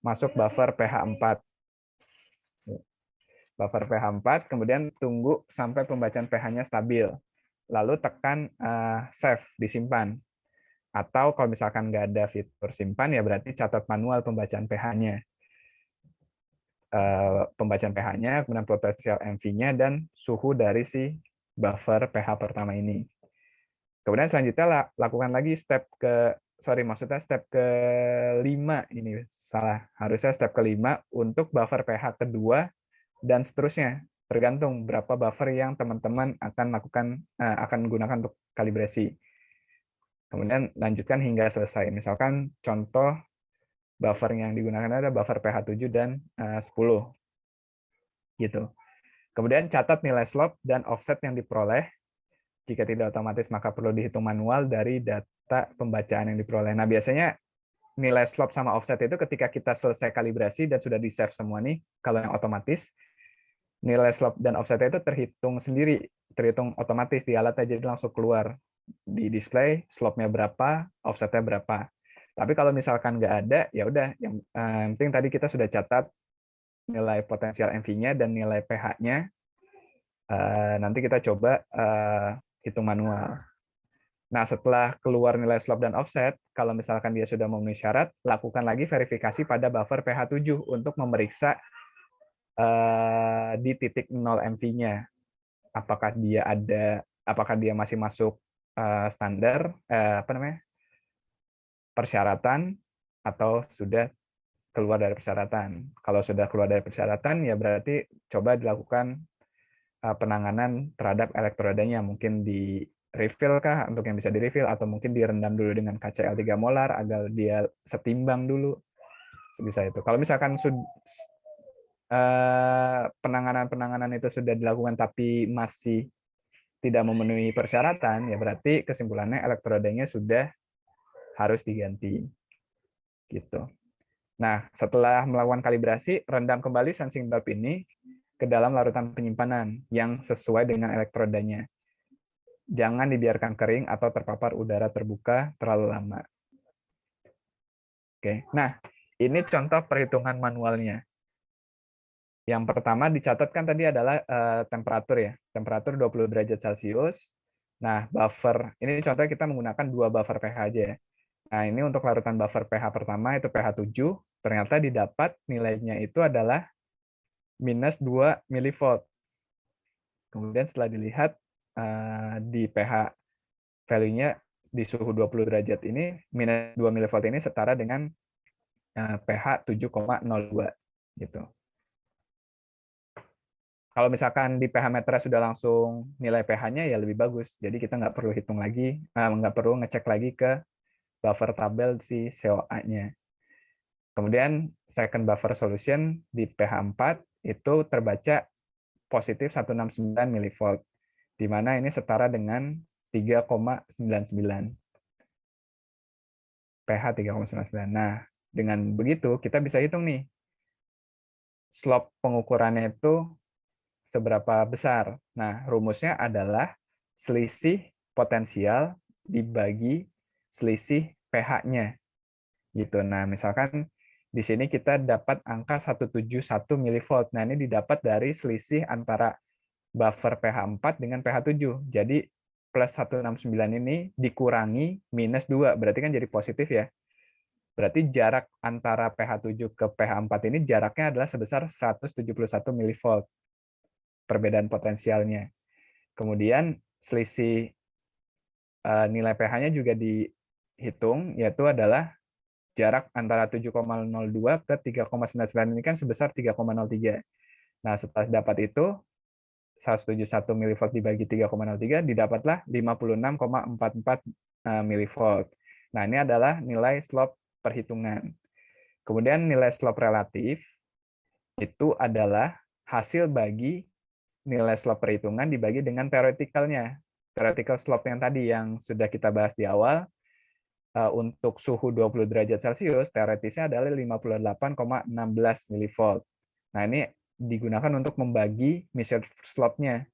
Speaker 1: masuk buffer pH 4. Buffer pH 4, kemudian tunggu sampai pembacaan pH-nya stabil. Lalu tekan save, disimpan. Atau kalau misalkan nggak ada fitur simpan, ya berarti catat manual pembacaan pH-nya. Pembacaan pH-nya, kemudian potensial MV-nya, dan suhu dari si buffer pH pertama ini. Kemudian selanjutnya lakukan lagi step ke-5 ini salah. Harusnya step ke-5 untuk buffer pH kedua dan seterusnya. Tergantung berapa buffer yang teman-teman akan gunakan untuk kalibrasi. Kemudian lanjutkan hingga selesai. Misalkan contoh buffer yang digunakan ada buffer pH 7 dan 10. Gitu. Kemudian catat nilai slope dan offset yang diperoleh. Jika tidak otomatis, maka perlu dihitung manual dari data pembacaan yang diperoleh. Nah, biasanya nilai slope sama offset itu ketika kita selesai kalibrasi dan sudah di-save semua nih, kalau yang otomatis, nilai slope dan offset itu terhitung sendiri, terhitung otomatis di alatnya, jadi langsung keluar di display slope-nya berapa, offset-nya berapa. Tapi kalau misalkan nggak ada, ya udah, yang penting tadi kita sudah catat nilai potensial MV-nya dan nilai pH-nya. Nanti kita coba hitung manual. Nah, setelah keluar nilai slope dan offset, kalau misalkan dia sudah memenuhi syarat, lakukan lagi verifikasi pada buffer pH 7 untuk memeriksa di titik 0 MV-nya. Apakah dia masih masuk standar persyaratan atau sudah keluar dari persyaratan. Kalau sudah keluar dari persyaratan, ya berarti coba dilakukan penanganan terhadap elektrodanya, mungkin di refill kah untuk yang bisa di refill, atau mungkin direndam dulu dengan KCl 3 molar agar dia setimbang dulu. Bisa itu. Kalau misalkan penanganan itu sudah dilakukan tapi masih tidak memenuhi persyaratan, ya berarti kesimpulannya elektrodanya sudah harus diganti. Gitu. Nah, setelah melakukan kalibrasi, rendam kembali sensing bulb ini ke dalam larutan penyimpanan yang sesuai dengan elektrodanya. Jangan dibiarkan kering atau terpapar udara terbuka terlalu lama. Oke. Nah, ini contoh perhitungan manualnya. Yang pertama dicatatkan tadi adalah temperatur ya. Temperatur 20 derajat Celcius. Nah, buffer. Ini contohnya kita menggunakan 2 buffer pH aja ya. Nah, ini untuk larutan buffer pH pertama itu pH 7, ternyata didapat nilainya itu adalah minus 2 mV. Kemudian setelah dilihat di pH value-nya di suhu 20 derajat ini, minus 2 mV ini setara dengan pH 7,02 gitu. Kalau misalkan di pH meter sudah langsung nilai pH-nya ya lebih bagus. Jadi kita nggak perlu hitung lagi, nggak perlu ngecek lagi ke buffer tabel si COA-nya. Kemudian second buffer solution di pH 4 itu terbaca positif 169 mV, di mana ini setara dengan 3,99. pH 3,99. Nah, dengan begitu kita bisa hitung nih slope pengukurannya itu seberapa besar. Nah, rumusnya adalah selisih potensial dibagi selisih pH-nya. Gitu. Nah, misalkan di sini kita dapat angka 171 mV. Nah, ini didapat dari selisih antara buffer pH 4 dengan pH 7. Jadi plus 169 ini dikurangi minus 2, berarti kan jadi positif ya. Berarti jarak antara pH 7 ke pH 4 ini jaraknya adalah sebesar 171 mV. Perbedaan potensialnya. Kemudian selisih nilai pH-nya juga dihitung, yaitu adalah jarak antara 7,02 ke 3,99 ini kan sebesar 3,03. Nah, setelah dapat itu, 171 mV dibagi 3,03, didapatlah 56,44 mV. Nah, ini adalah nilai slope perhitungan. Kemudian nilai slope relatif itu adalah hasil bagi nilai slope perhitungan dibagi dengan theoretical-nya. Theoretical slope yang tadi yang sudah kita bahas di awal, untuk suhu 20 derajat Celcius, teoretisnya adalah 58,16 mV. Nah, ini digunakan untuk membagi measured slope-nya.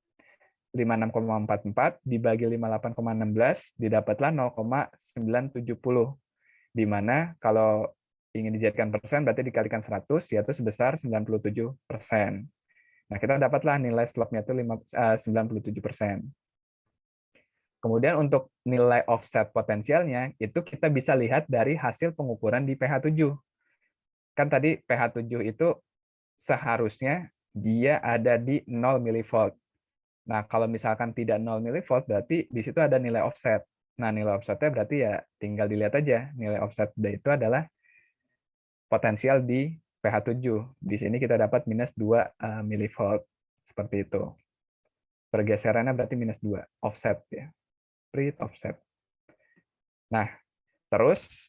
Speaker 1: 56,44 dibagi 58,16 didapatlah 0,970. Di mana kalau ingin dijadikan persen berarti dikalikan 100 yaitu sebesar 97%. Nah, kita dapatlah nilai slope-nya itu 97%. Kemudian untuk nilai offset potensialnya, itu kita bisa lihat dari hasil pengukuran di pH 7. Kan tadi pH 7 itu seharusnya dia ada di 0 mV. Nah, kalau misalkan tidak 0 mV, berarti di situ ada nilai offset. Nah, nilai offsetnya berarti ya tinggal dilihat aja. Nilai offset itu adalah potensial di pH 7. Di sini kita dapat minus 2 mV. Seperti itu. Pergeserannya berarti minus 2. Offset ya. Spread offset. Nah, terus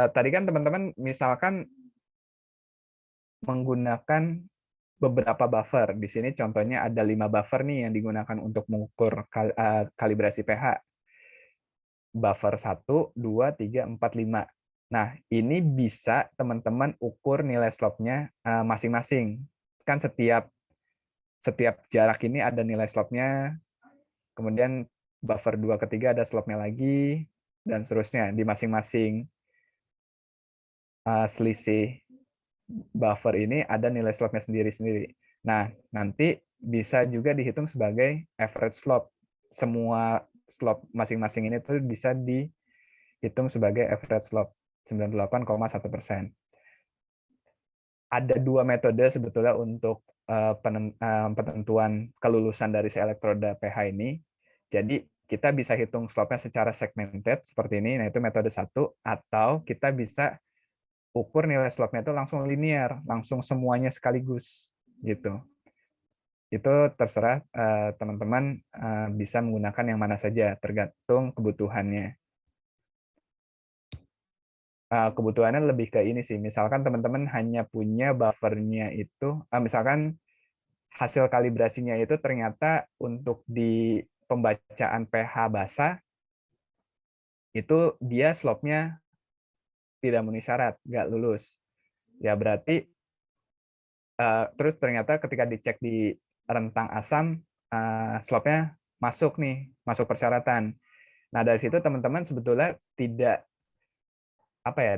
Speaker 1: tadi kan teman-teman misalkan menggunakan beberapa buffer. Di sini contohnya ada 5 buffer nih yang digunakan untuk mengukur kalibrasi pH. Buffer 1, 2, 3, 4, 5. Nah, ini bisa teman-teman ukur nilai slope-nya masing-masing. Kan setiap jarak ini ada nilai slope-nya, kemudian buffer 2 ketiga ada slope-nya lagi, dan seterusnya di masing-masing selisih buffer ini ada nilai slope-nya sendiri-sendiri. Nah, nanti bisa juga dihitung sebagai average slope. Semua slope masing-masing ini tuh bisa dihitung sebagai average slope 98,1%. Ada 2 metode sebetulnya untuk penentuan kelulusan dari si elektroda pH ini. Jadi kita bisa hitung slope-nya secara segmented seperti ini, nah itu metode 1, atau kita bisa ukur nilai slope-nya itu langsung linear, langsung semuanya sekaligus gitu. Itu terserah teman-teman bisa menggunakan yang mana saja, tergantung kebutuhannya. Kebutuhannya lebih ke ini sih, misalkan teman-teman hanya punya buffernya itu, misalkan hasil kalibrasinya itu ternyata untuk di pembacaan pH basah, itu dia slope-nya tidak memenuhi syarat, nggak lulus. Ya berarti terus ternyata ketika dicek di rentang asam, slope-nya masuk nih, masuk persyaratan. Nah, dari situ teman-teman sebetulnya tidak apa ya,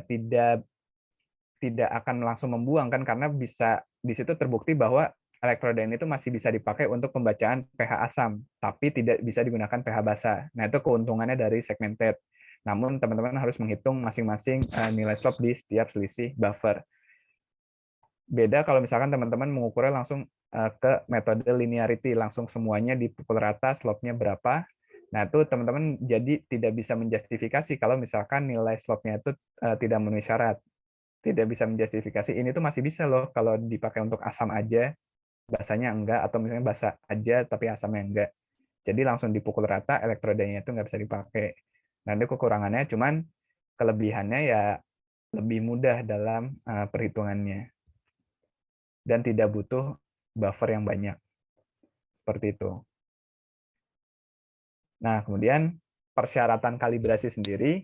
Speaker 1: tidak akan langsung membuang kan, karena bisa di situ terbukti bahwa elektroden itu masih bisa dipakai untuk pembacaan pH asam, tapi tidak bisa digunakan pH basa. Nah, itu keuntungannya dari segmented. Namun teman-teman harus menghitung masing-masing nilai slope di setiap selisih buffer. Beda kalau misalkan teman-teman mengukurnya langsung ke metode linearity, langsung semuanya dipukul rata, slope-nya berapa. Nah, itu teman-teman jadi tidak bisa menjustifikasi kalau misalkan nilai slope-nya itu tidak memenuhi syarat. Tidak bisa menjustifikasi. Ini tuh masih bisa loh kalau dipakai untuk asam aja, basanya enggak, atau misalnya basa aja tapi asamnya enggak. Jadi langsung dipukul rata, elektrodanya itu nggak bisa dipakai. Nah, itu kekurangannya, cuman kelebihannya ya lebih mudah dalam perhitungannya dan tidak butuh buffer yang banyak. Seperti itu. Nah, kemudian persyaratan kalibrasi sendiri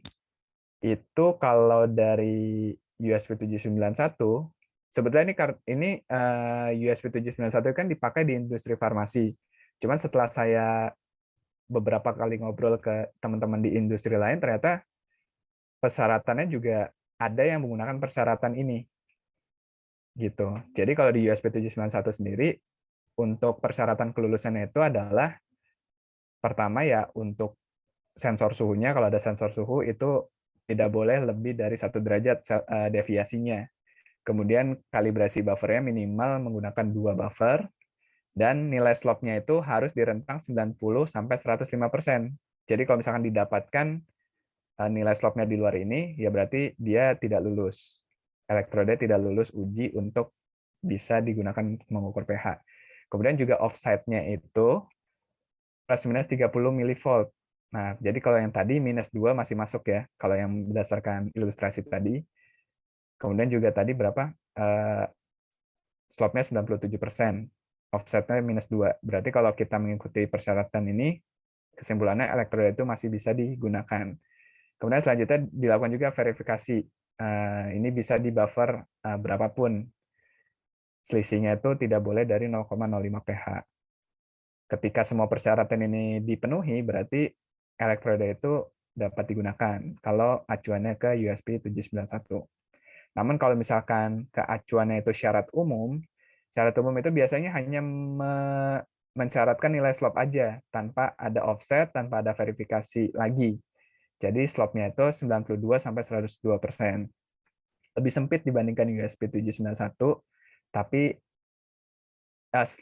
Speaker 1: itu kalau dari USP 791 sebetulnya ini USP 791 kan dipakai di industri farmasi. Cuman setelah saya beberapa kali ngobrol ke teman-teman di industri lain, ternyata persyaratannya juga ada yang menggunakan persyaratan ini. Gitu. Jadi kalau di USP 791 sendiri, untuk persyaratan kelulusannya itu adalah pertama ya untuk sensor suhunya, kalau ada sensor suhu itu tidak boleh lebih dari 1 derajat deviasinya. Kemudian kalibrasi buffernya minimal menggunakan 2 buffer, dan nilai slope-nya itu harus di rentang 90-105%. Jadi kalau misalkan didapatkan nilai slope-nya di luar ini, ya berarti dia tidak lulus. Elektroda tidak lulus uji untuk bisa digunakan mengukur pH. Kemudian juga offset-nya itu plus minus 30 milivolt. Nah, jadi kalau yang tadi minus 2 masih masuk ya, kalau yang berdasarkan ilustrasi tadi. Kemudian juga tadi berapa? Slope-nya 97%. Offset-nya minus 2. Berarti kalau kita mengikuti persyaratan ini, kesimpulannya elektroda itu masih bisa digunakan. Kemudian selanjutnya dilakukan juga verifikasi. Ini bisa di buffer berapapun. Selisihnya itu tidak boleh dari 0,05 pH. Ketika semua persyaratan ini dipenuhi, berarti elektroda itu dapat digunakan kalau acuannya ke USP 791. Namun kalau misalkan ke acuannya itu syarat umum itu biasanya hanya mensyaratkan nilai slope aja, tanpa ada offset, tanpa ada verifikasi lagi. Jadi slope-nya itu 92-102%. Lebih sempit dibandingkan USP 791, tapi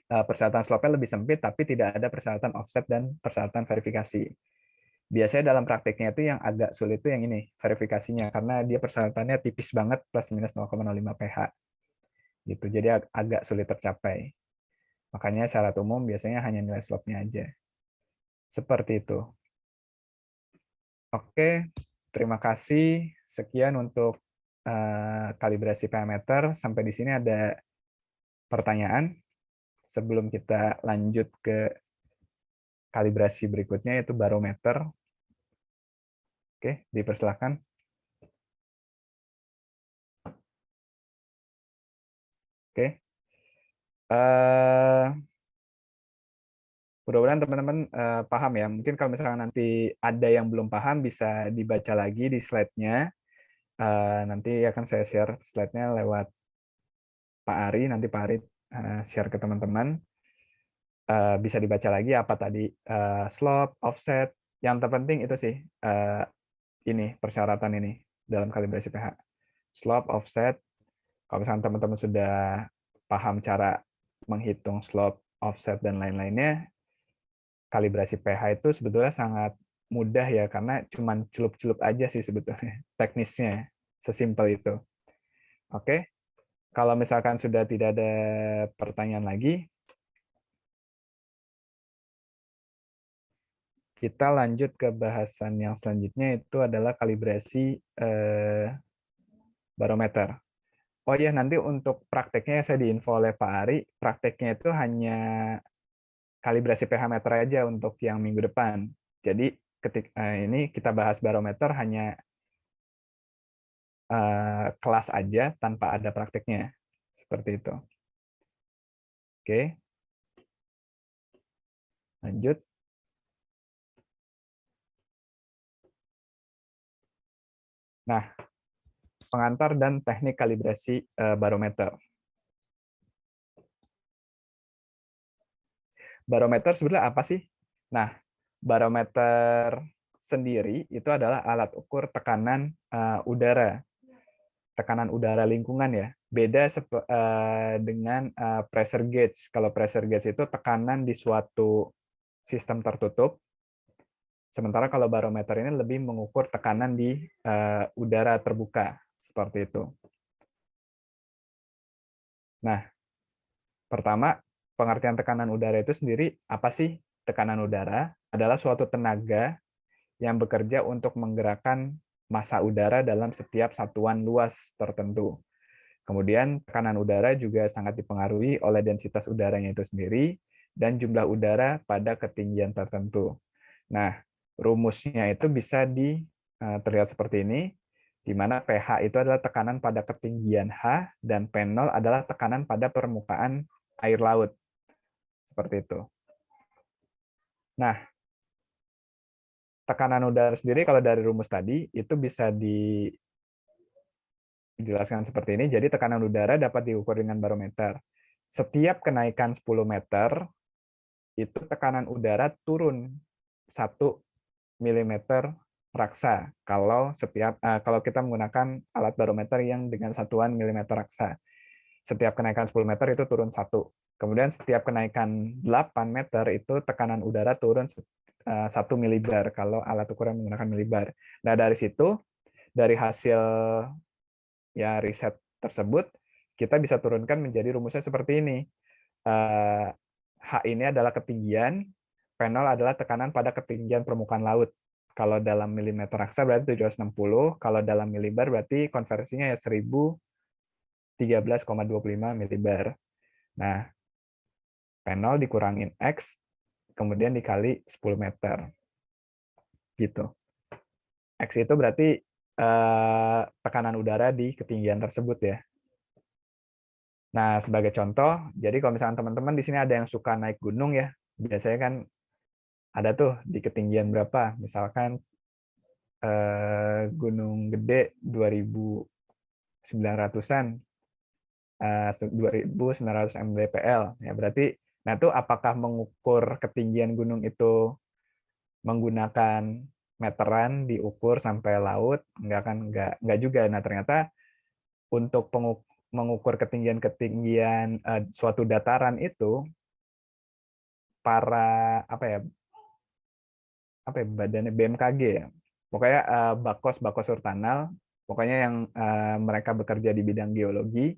Speaker 1: persyaratan slope-nya lebih sempit, tapi tidak ada persyaratan offset dan persyaratan verifikasi. Biasanya dalam prakteknya itu yang agak sulit itu yang ini, verifikasinya, karena dia persyaratannya tipis banget, plus minus 0,05 pH. Gitu. Jadi agak sulit tercapai. Makanya syarat umum biasanya hanya nilai slope-nya aja. Seperti itu. Oke, terima kasih. Sekian untuk kalibrasi parameter. Sampai di sini ada pertanyaan sebelum kita lanjut ke kalibrasi berikutnya, yaitu barometer. Oke, dipersilakan. Oke. Mudah-mudahan teman-teman paham ya. Mungkin kalau misalnya nanti ada yang belum paham, bisa dibaca lagi di slide-nya. Nanti akan saya share slide-nya lewat Pak Ari. Nanti Pak Ari share ke teman-teman. Bisa dibaca lagi apa tadi, slope, offset. Yang terpenting itu sih, ini persyaratan ini dalam kalibrasi pH. Slope, offset. Kalau misalnya teman-teman sudah paham cara menghitung slope, offset, dan lain-lainnya, kalibrasi pH itu sebetulnya sangat mudah ya, karena cuman celup-celup aja sih sebetulnya teknisnya, sesimpel itu. Oke, kalau misalkan sudah tidak ada pertanyaan lagi, kita lanjut ke bahasan yang selanjutnya, itu adalah kalibrasi barometer. Oh iya, nanti untuk prakteknya saya diinfo oleh Pak Ari, prakteknya itu hanya kalibrasi pH meter aja untuk yang minggu depan. Jadi ini kita bahas barometer hanya kelas aja tanpa ada praktiknya. Seperti itu. Oke. Lanjut. Nah, pengantar dan teknik kalibrasi barometer. Barometer sebenarnya apa sih? Nah, barometer sendiri itu adalah alat ukur tekanan udara, tekanan udara lingkungan ya. Beda dengan pressure gauge. Kalau pressure gauge itu tekanan di suatu sistem tertutup, sementara kalau barometer ini lebih mengukur tekanan di udara terbuka, seperti itu. Nah, pertama, pengertian tekanan udara itu sendiri apa sih? Tekanan udara adalah suatu tenaga yang bekerja untuk menggerakkan massa udara dalam setiap satuan luas tertentu. Kemudian tekanan udara juga sangat dipengaruhi oleh densitas udaranya itu sendiri dan jumlah udara pada ketinggian tertentu. Nah, rumusnya itu bisa terlihat seperti ini, di mana pH itu adalah tekanan pada ketinggian H dan P0 adalah tekanan pada permukaan air laut. Seperti itu. Nah, tekanan udara sendiri kalau dari rumus tadi itu bisa dijelaskan seperti ini. Jadi tekanan udara dapat diukur dengan barometer. Setiap kenaikan 10 meter itu tekanan udara turun 1 mm raksa kalau kita menggunakan alat barometer yang dengan satuan milimeter raksa. Setiap kenaikan 10 meter itu turun 1. Kemudian setiap kenaikan 8 meter itu tekanan udara turun 1 milibar kalau alat ukuran menggunakan milibar. Nah, dari situ, dari hasil ya riset tersebut, kita bisa turunkan menjadi rumusnya seperti ini. H ini adalah ketinggian, P0 adalah tekanan pada ketinggian permukaan laut. Kalau dalam milimeter raksa berarti 760, kalau dalam milibar berarti konversinya ya 1013,25 milibar. Nah, P0 dikurangin X, kemudian dikali 10 meter. Gitu. X itu berarti tekanan udara di ketinggian tersebut ya. Nah, sebagai contoh, jadi kalau misalkan teman-teman di sini ada yang suka naik gunung ya, biasanya kan ada tuh di ketinggian berapa, misalkan Gunung Gede 2.900-an, 2.900 mdpl. Ya, berarti, nah itu apakah mengukur ketinggian gunung itu menggunakan meteran diukur sampai laut? Enggak kan, enggak juga. Nah, ternyata untuk mengukur ketinggian suatu dataran itu para badannya BMKG ya, pokoknya bakos Surtanal, pokoknya yang mereka bekerja di bidang geologi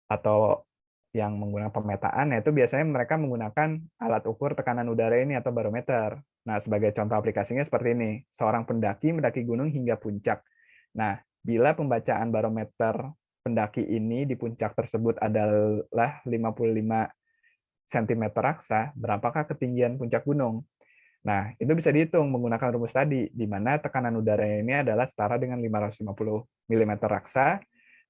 Speaker 1: atau yang menggunakan pemetaan, itu biasanya mereka menggunakan alat ukur tekanan udara ini atau barometer. Nah, sebagai contoh aplikasinya seperti ini, seorang pendaki mendaki gunung hingga puncak. Nah, bila pembacaan barometer pendaki ini di puncak tersebut adalah 55 cm raksa, berapakah ketinggian puncak gunung? Nah, itu bisa dihitung menggunakan rumus tadi, di mana tekanan udara ini adalah setara dengan 550 mm raksa,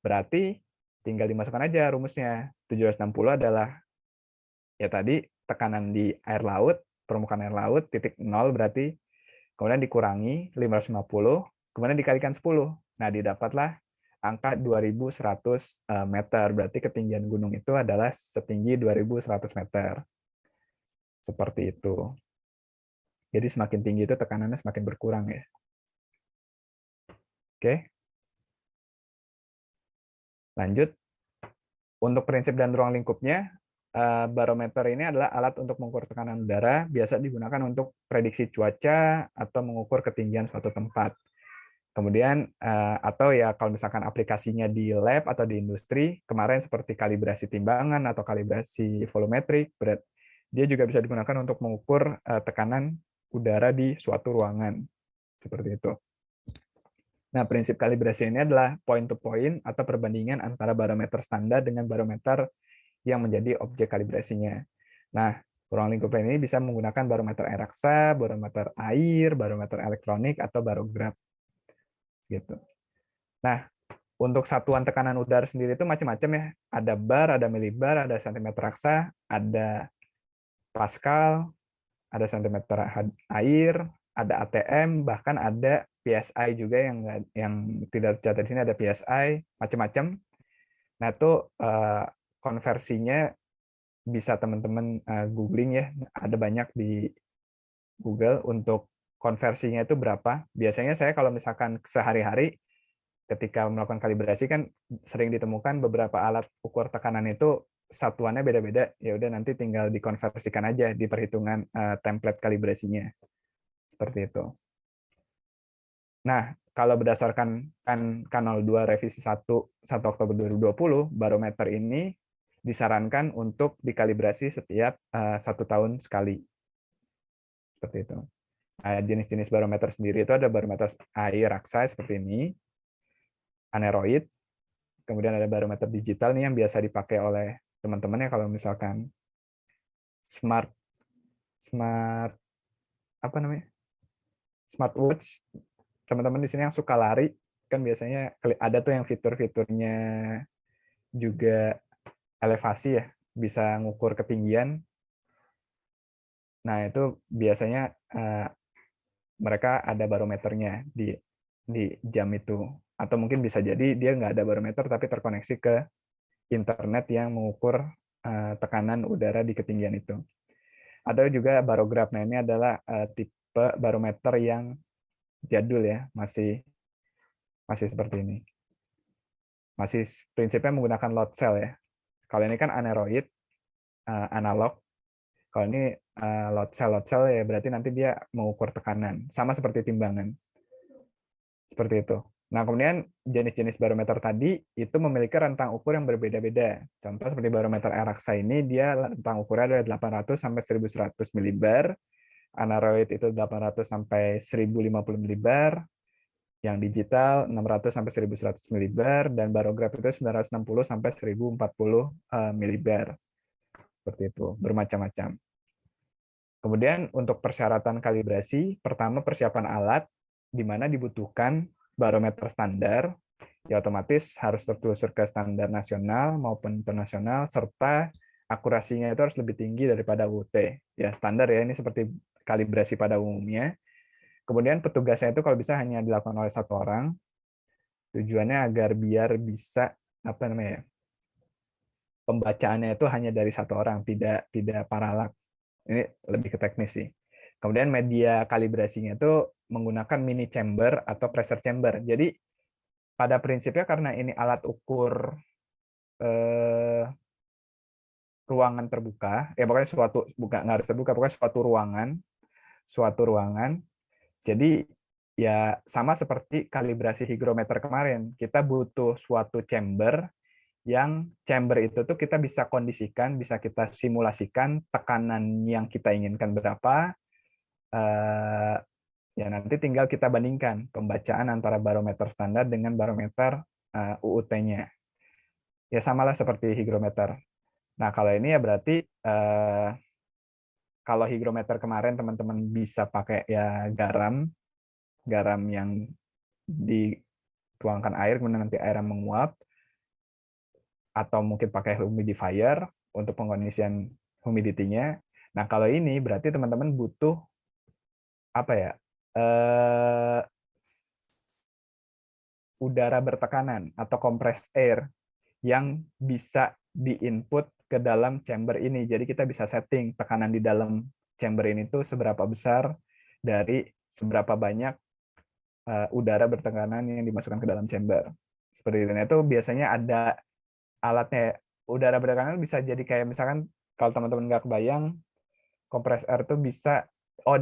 Speaker 1: berarti tinggal dimasukkan aja rumusnya. 760 adalah ya tadi tekanan di air laut, permukaan air laut, titik 0 berarti, kemudian dikurangi 550, kemudian dikalikan 10. Nah, didapatlah angka 2.100 meter, berarti ketinggian gunung itu adalah setinggi 2.100 meter. Seperti itu. Jadi semakin tinggi itu tekanannya semakin berkurang ya. Oke. Lanjut. Untuk prinsip dan ruang lingkupnya, barometer ini adalah alat untuk mengukur tekanan udara, biasa digunakan untuk prediksi cuaca atau mengukur ketinggian suatu tempat. Kemudian atau ya kalau misalkan aplikasinya di lab atau di industri, kemarin seperti kalibrasi timbangan atau kalibrasi volumetrik, dia juga bisa digunakan untuk mengukur tekanan udara di suatu ruangan. Seperti itu. Nah, prinsip kalibrasi ini adalah point-to-point atau perbandingan antara barometer standar dengan barometer yang menjadi objek kalibrasinya. Nah, ruang lingkup ini bisa menggunakan barometer air raksa, barometer air, barometer elektronik, atau barograf. Gitu. Nah, untuk satuan tekanan udara sendiri itu macam-macam ya. Ada bar, ada milibar, ada sentimeter raksa, ada pascal, ada sentimeter air, ada ATM, bahkan ada PSI juga yang tidak tercatat di sini, ada PSI, macam-macam. Nah, itu konversinya bisa teman-teman googling ya, ada banyak di Google untuk konversinya itu berapa. Biasanya saya kalau misalkan sehari-hari ketika melakukan kalibrasi kan sering ditemukan beberapa alat ukur tekanan itu satuannya beda-beda. Ya udah nanti tinggal dikonversikan aja di perhitungan template kalibrasinya. Seperti itu. Nah, kalau berdasarkan K02 revisi 1 Oktober 2020, barometer ini disarankan untuk dikalibrasi setiap 1 tahun sekali. Seperti itu. Nah, jenis-jenis barometer sendiri itu ada barometer air raksa seperti ini, aneroid, kemudian ada barometer digital nih yang biasa dipakai oleh teman-teman ya kalau misalkan smart smart apa namanya? Smartwatch. Teman-teman di sini yang suka lari kan biasanya ada tuh yang fitur-fiturnya juga elevasi ya, bisa ngukur ketinggian. Nah, itu biasanya mereka ada barometernya di jam itu. Atau mungkin bisa jadi dia nggak ada barometer tapi terkoneksi ke internet yang mengukur tekanan udara di ketinggian itu. Ada juga barograf. Nah, ini adalah tipe barometer yang jadul ya, masih seperti ini. Masih prinsipnya menggunakan load cell ya. Kalau ini kan aneroid, analog. Kalau ini load cell ya berarti nanti dia mengukur tekanan, sama seperti timbangan. Seperti itu. Nah, kemudian jenis-jenis barometer tadi itu memiliki rentang ukur yang berbeda-beda. Contoh seperti barometer Araksa ini, dia rentang ukurnya ada 800 sampai 1100 milibar, Anaroid itu 800 sampai 1050 milibar, yang digital 600 sampai 1100 milibar, dan barograf itu 960 sampai 1040 milibar. Seperti itu, bermacam-macam. Kemudian untuk persyaratan kalibrasi, pertama persiapan alat, di mana dibutuhkan barometer standar, ya otomatis harus tertelusur ke standar nasional maupun internasional, serta akurasinya itu harus lebih tinggi daripada UT. Ya standar ya, ini seperti kalibrasi pada umumnya. Kemudian petugasnya itu kalau bisa hanya dilakukan oleh 1 orang, tujuannya agar biar bisa apa namanya, pembacaannya itu hanya dari 1 orang, tidak paralak. Ini lebih ke teknis sih. Kemudian media kalibrasinya itu menggunakan mini chamber atau pressure chamber. Jadi pada prinsipnya karena ini alat ukur ruangan terbuka, ya pokoknya suatu bukan nggak harus terbuka, pokoknya suatu ruangan. Jadi ya sama seperti kalibrasi hygrometer kemarin, kita butuh suatu chamber yang chamber itu tuh kita bisa kondisikan, bisa kita simulasikan tekanan yang kita inginkan berapa. Ya nanti tinggal kita bandingkan pembacaan antara barometer standar dengan barometer UUT-nya. Ya samalah seperti hygrometer. Nah kalau ini ya berarti kalau hygrometer kemarin teman-teman bisa pakai ya garam yang dituangkan air kemudian nanti air yang menguap, atau mungkin pakai humidifier untuk pengkondisian humidity-nya. Nah kalau ini berarti teman-teman butuh apa ya? Udara bertekanan atau compressed air yang bisa diinput ke dalam chamber ini. Jadi kita bisa setting tekanan di dalam chamber ini tuh seberapa besar dari seberapa banyak udara bertekanan yang dimasukkan ke dalam chamber. Seperti itu. Nah, itu biasanya ada alatnya. Udara bertekanan bisa jadi kayak misalkan kalau teman-teman nggak kebayang, compressed air tuh bisa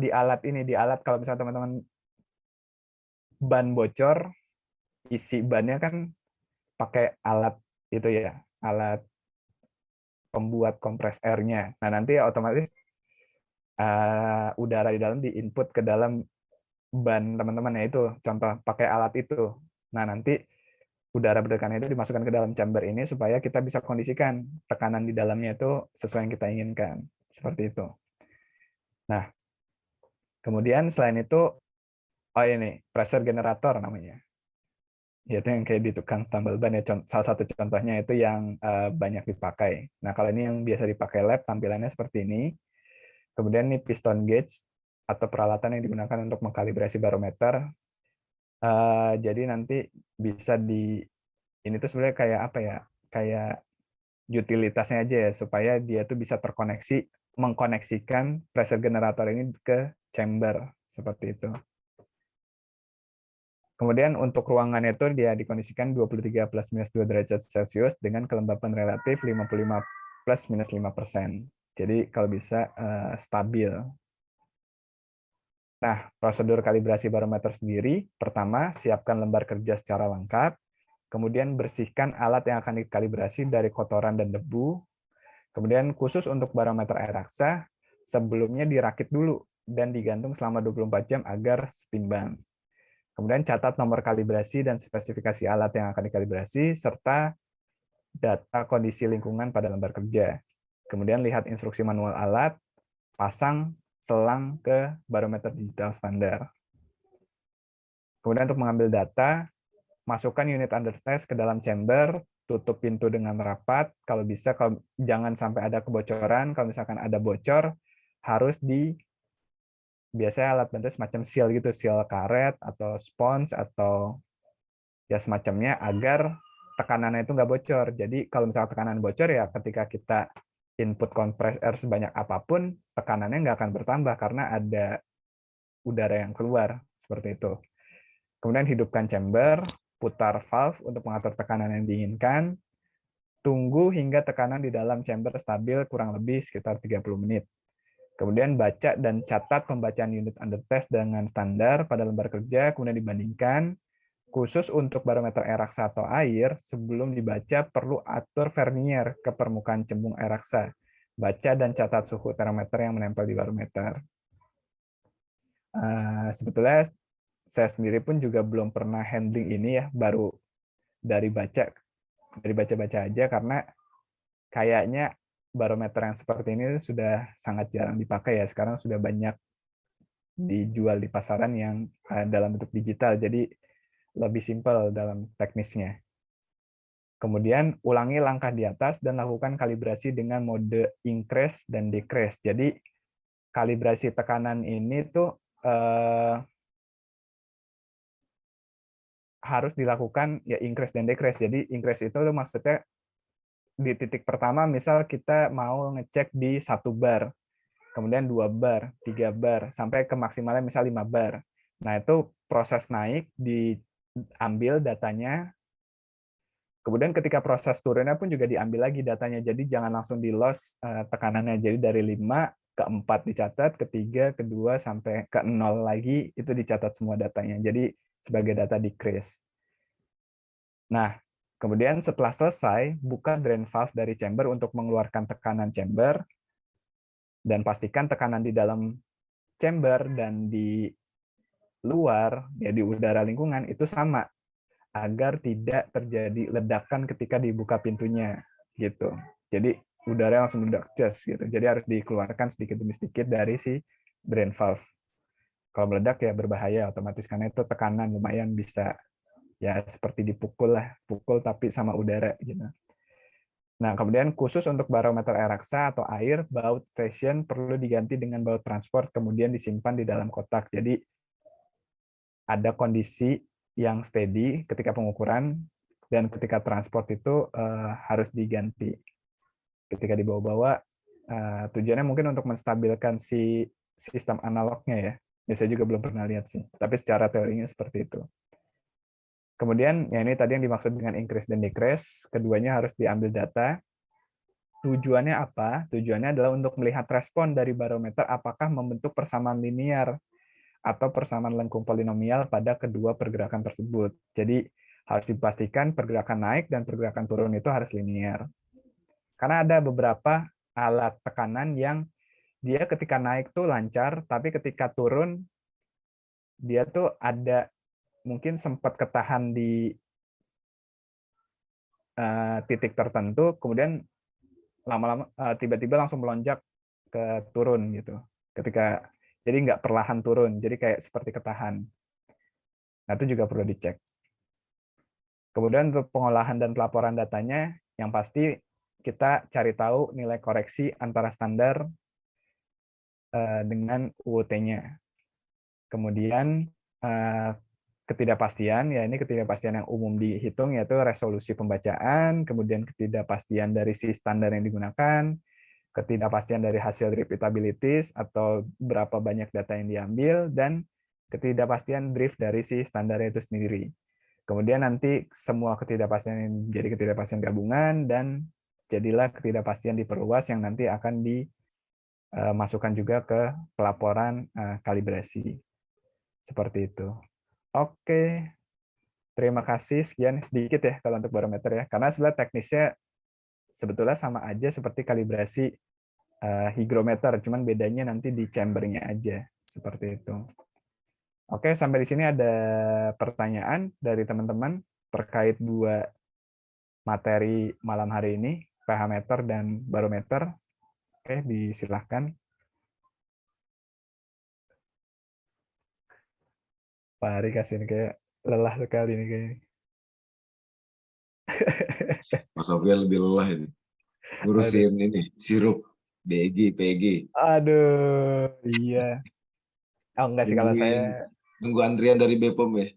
Speaker 1: di alat ini, di alat kalau misalnya teman-teman ban bocor, isi bannya kan pakai alat itu ya, alat pembuat kompres airnya. Nah, nanti otomatis udara di dalam diinput ke dalam ban teman-teman, ya itu contoh pakai alat itu. Nah, nanti udara berdekatan itu dimasukkan ke dalam chamber ini supaya kita bisa kondisikan tekanan di dalamnya itu sesuai yang kita inginkan. Seperti itu. Nah, kemudian selain itu, ini pressure generator namanya. Ya, itu yang kayak di tukang tambal ban ya. Salah satu contohnya itu yang banyak dipakai. Nah, kalau ini yang biasa dipakai lab, tampilannya seperti ini. Kemudian ini piston gauge atau peralatan yang digunakan untuk mengkalibrasi barometer. Jadi nanti bisa ini tuh sebenarnya kayak apa ya? Kayak utilitasnya aja ya, supaya dia tuh bisa mengkoneksikan pressure generator ini ke chamber seperti itu. Kemudian untuk ruangannya itu dia dikondisikan 23 plus minus 2 derajat Celcius dengan kelembapan relatif 55 plus minus 5%. Jadi kalau bisa stabil. Nah, prosedur kalibrasi barometer sendiri, pertama, siapkan lembar kerja secara lengkap, kemudian bersihkan alat yang akan dikalibrasi dari kotoran dan debu, kemudian khusus untuk barometer air raksa, sebelumnya dirakit dulu dan digantung selama 24 jam agar setimbang. Kemudian catat nomor kalibrasi dan spesifikasi alat yang akan dikalibrasi, serta data kondisi lingkungan pada lembar kerja. Kemudian lihat instruksi manual alat, pasang selang ke barometer digital standar. Kemudian untuk mengambil data, masukkan unit under test ke dalam chamber, tutup pintu dengan rapat, kalau bisa jangan sampai ada kebocoran, kalau misalkan ada bocor, harus biasanya alat bantu semacam seal gitu, seal karet atau spons atau ya semacamnya agar tekanannya itu nggak bocor. Jadi kalau misalnya tekanan bocor ya ketika kita input kompres air sebanyak apapun, tekanannya nggak akan bertambah karena ada udara yang keluar, seperti itu. Kemudian hidupkan chamber, putar valve untuk mengatur tekanan yang diinginkan, tunggu hingga tekanan di dalam chamber stabil kurang lebih sekitar 30 menit. Kemudian baca dan catat pembacaan unit under test dengan standar pada lembar kerja, kemudian dibandingkan. Khusus untuk barometer air raksa atau air, sebelum dibaca perlu atur vernier ke permukaan cembung air raksa. Baca dan catat suhu termometer yang menempel di barometer. Sebetulnya saya sendiri pun juga belum pernah handling ini ya, baru dari baca-baca aja, karena kayaknya barometer yang seperti ini sudah sangat jarang dipakai ya. Sekarang sudah banyak dijual di pasaran yang dalam bentuk digital, jadi lebih simpel dalam teknisnya. Kemudian ulangi langkah di atas dan lakukan kalibrasi dengan mode increase dan decrease. Jadi kalibrasi tekanan ini tuh harus dilakukan ya increase dan decrease. Jadi increase itu maksudnya di titik pertama misal kita mau ngecek di 1 bar, kemudian 2 bar, 3 bar, sampai ke maksimalnya misal 5 bar. Nah itu proses naik, diambil datanya. Kemudian ketika proses turunnya pun juga diambil lagi datanya. Jadi jangan langsung di loss tekanannya. Jadi dari 5 ke 4 dicatat, ke 3, ke 2, sampai ke 0 lagi, itu dicatat semua datanya. Jadi sebagai data decrease. Nah, kemudian setelah selesai, buka drain valve dari chamber untuk mengeluarkan tekanan chamber, dan pastikan tekanan di dalam chamber dan di luar, ya di udara lingkungan, itu sama agar tidak terjadi ledakan ketika dibuka pintunya gitu. Jadi udara langsung meledak jas gitu. Jadi harus dikeluarkan sedikit demi sedikit dari si drain valve. Kalau meledak ya berbahaya otomatis karena itu tekanan lumayan bisa ya seperti dipukul lah, pukul tapi sama udara gitu. Nah, kemudian khusus untuk barometer air raksa atau air, baut station perlu diganti dengan baut transport kemudian disimpan di dalam kotak. Jadi ada kondisi yang steady ketika pengukuran dan ketika transport itu harus diganti. Ketika dibawa-bawa, tujuannya mungkin untuk menstabilkan si sistem analognya ya. Ya saya juga belum pernah lihat sih, tapi secara teorinya seperti itu. Kemudian, ya ini tadi yang dimaksud dengan increase dan decrease, keduanya harus diambil data. Tujuannya apa? Tujuannya adalah untuk melihat respon dari barometer apakah membentuk persamaan linear atau persamaan lengkung polinomial pada kedua pergerakan tersebut. Jadi harus dipastikan pergerakan naik dan pergerakan turun itu harus linear. Karena ada beberapa alat tekanan yang dia ketika naik tuh lancar, tapi ketika turun dia tuh ada mungkin sempat ketahan di titik tertentu, kemudian lama-lama tiba-tiba langsung melonjak ke turun gitu. Ketika jadi nggak perlahan turun, jadi kayak seperti ketahan. Nah itu juga perlu dicek. Kemudian untuk pengolahan dan pelaporan datanya, yang pasti kita cari tahu nilai koreksi antara standar dengan UUT-nya. Kemudian ketidakpastian, ya ini ketidakpastian yang umum dihitung, yaitu resolusi pembacaan, kemudian ketidakpastian dari si standar yang digunakan, ketidakpastian dari hasil repeatability atau berapa banyak data yang diambil, dan ketidakpastian drift dari si standar itu sendiri. Kemudian nanti semua ketidakpastian yang jadi ketidakpastian gabungan, dan jadilah ketidakpastian diperluas yang nanti akan dimasukkan juga ke pelaporan kalibrasi. Seperti itu. Oke, terima kasih. Sekian sedikit ya kalau untuk barometer ya. Karena sebenarnya teknisnya sebetulnya sama aja seperti kalibrasi hygrometer, cuman bedanya nanti di chambernya aja. Seperti itu. Oke, sampai di sini ada pertanyaan dari teman-teman terkait dua materi malam hari ini, pH meter dan barometer. Oke, disilahkan. Pak Ari kasih ini kayak lelah sekali nih kayaknya.
Speaker 2: Mas Sofia lebih lelah ini.
Speaker 1: Aduh.
Speaker 2: Ngurusin ini, sirup, BG, PG.
Speaker 1: Aduh, iya. Oh enggak sih kalau saya
Speaker 2: Nunggu antrian dari BPOM ya.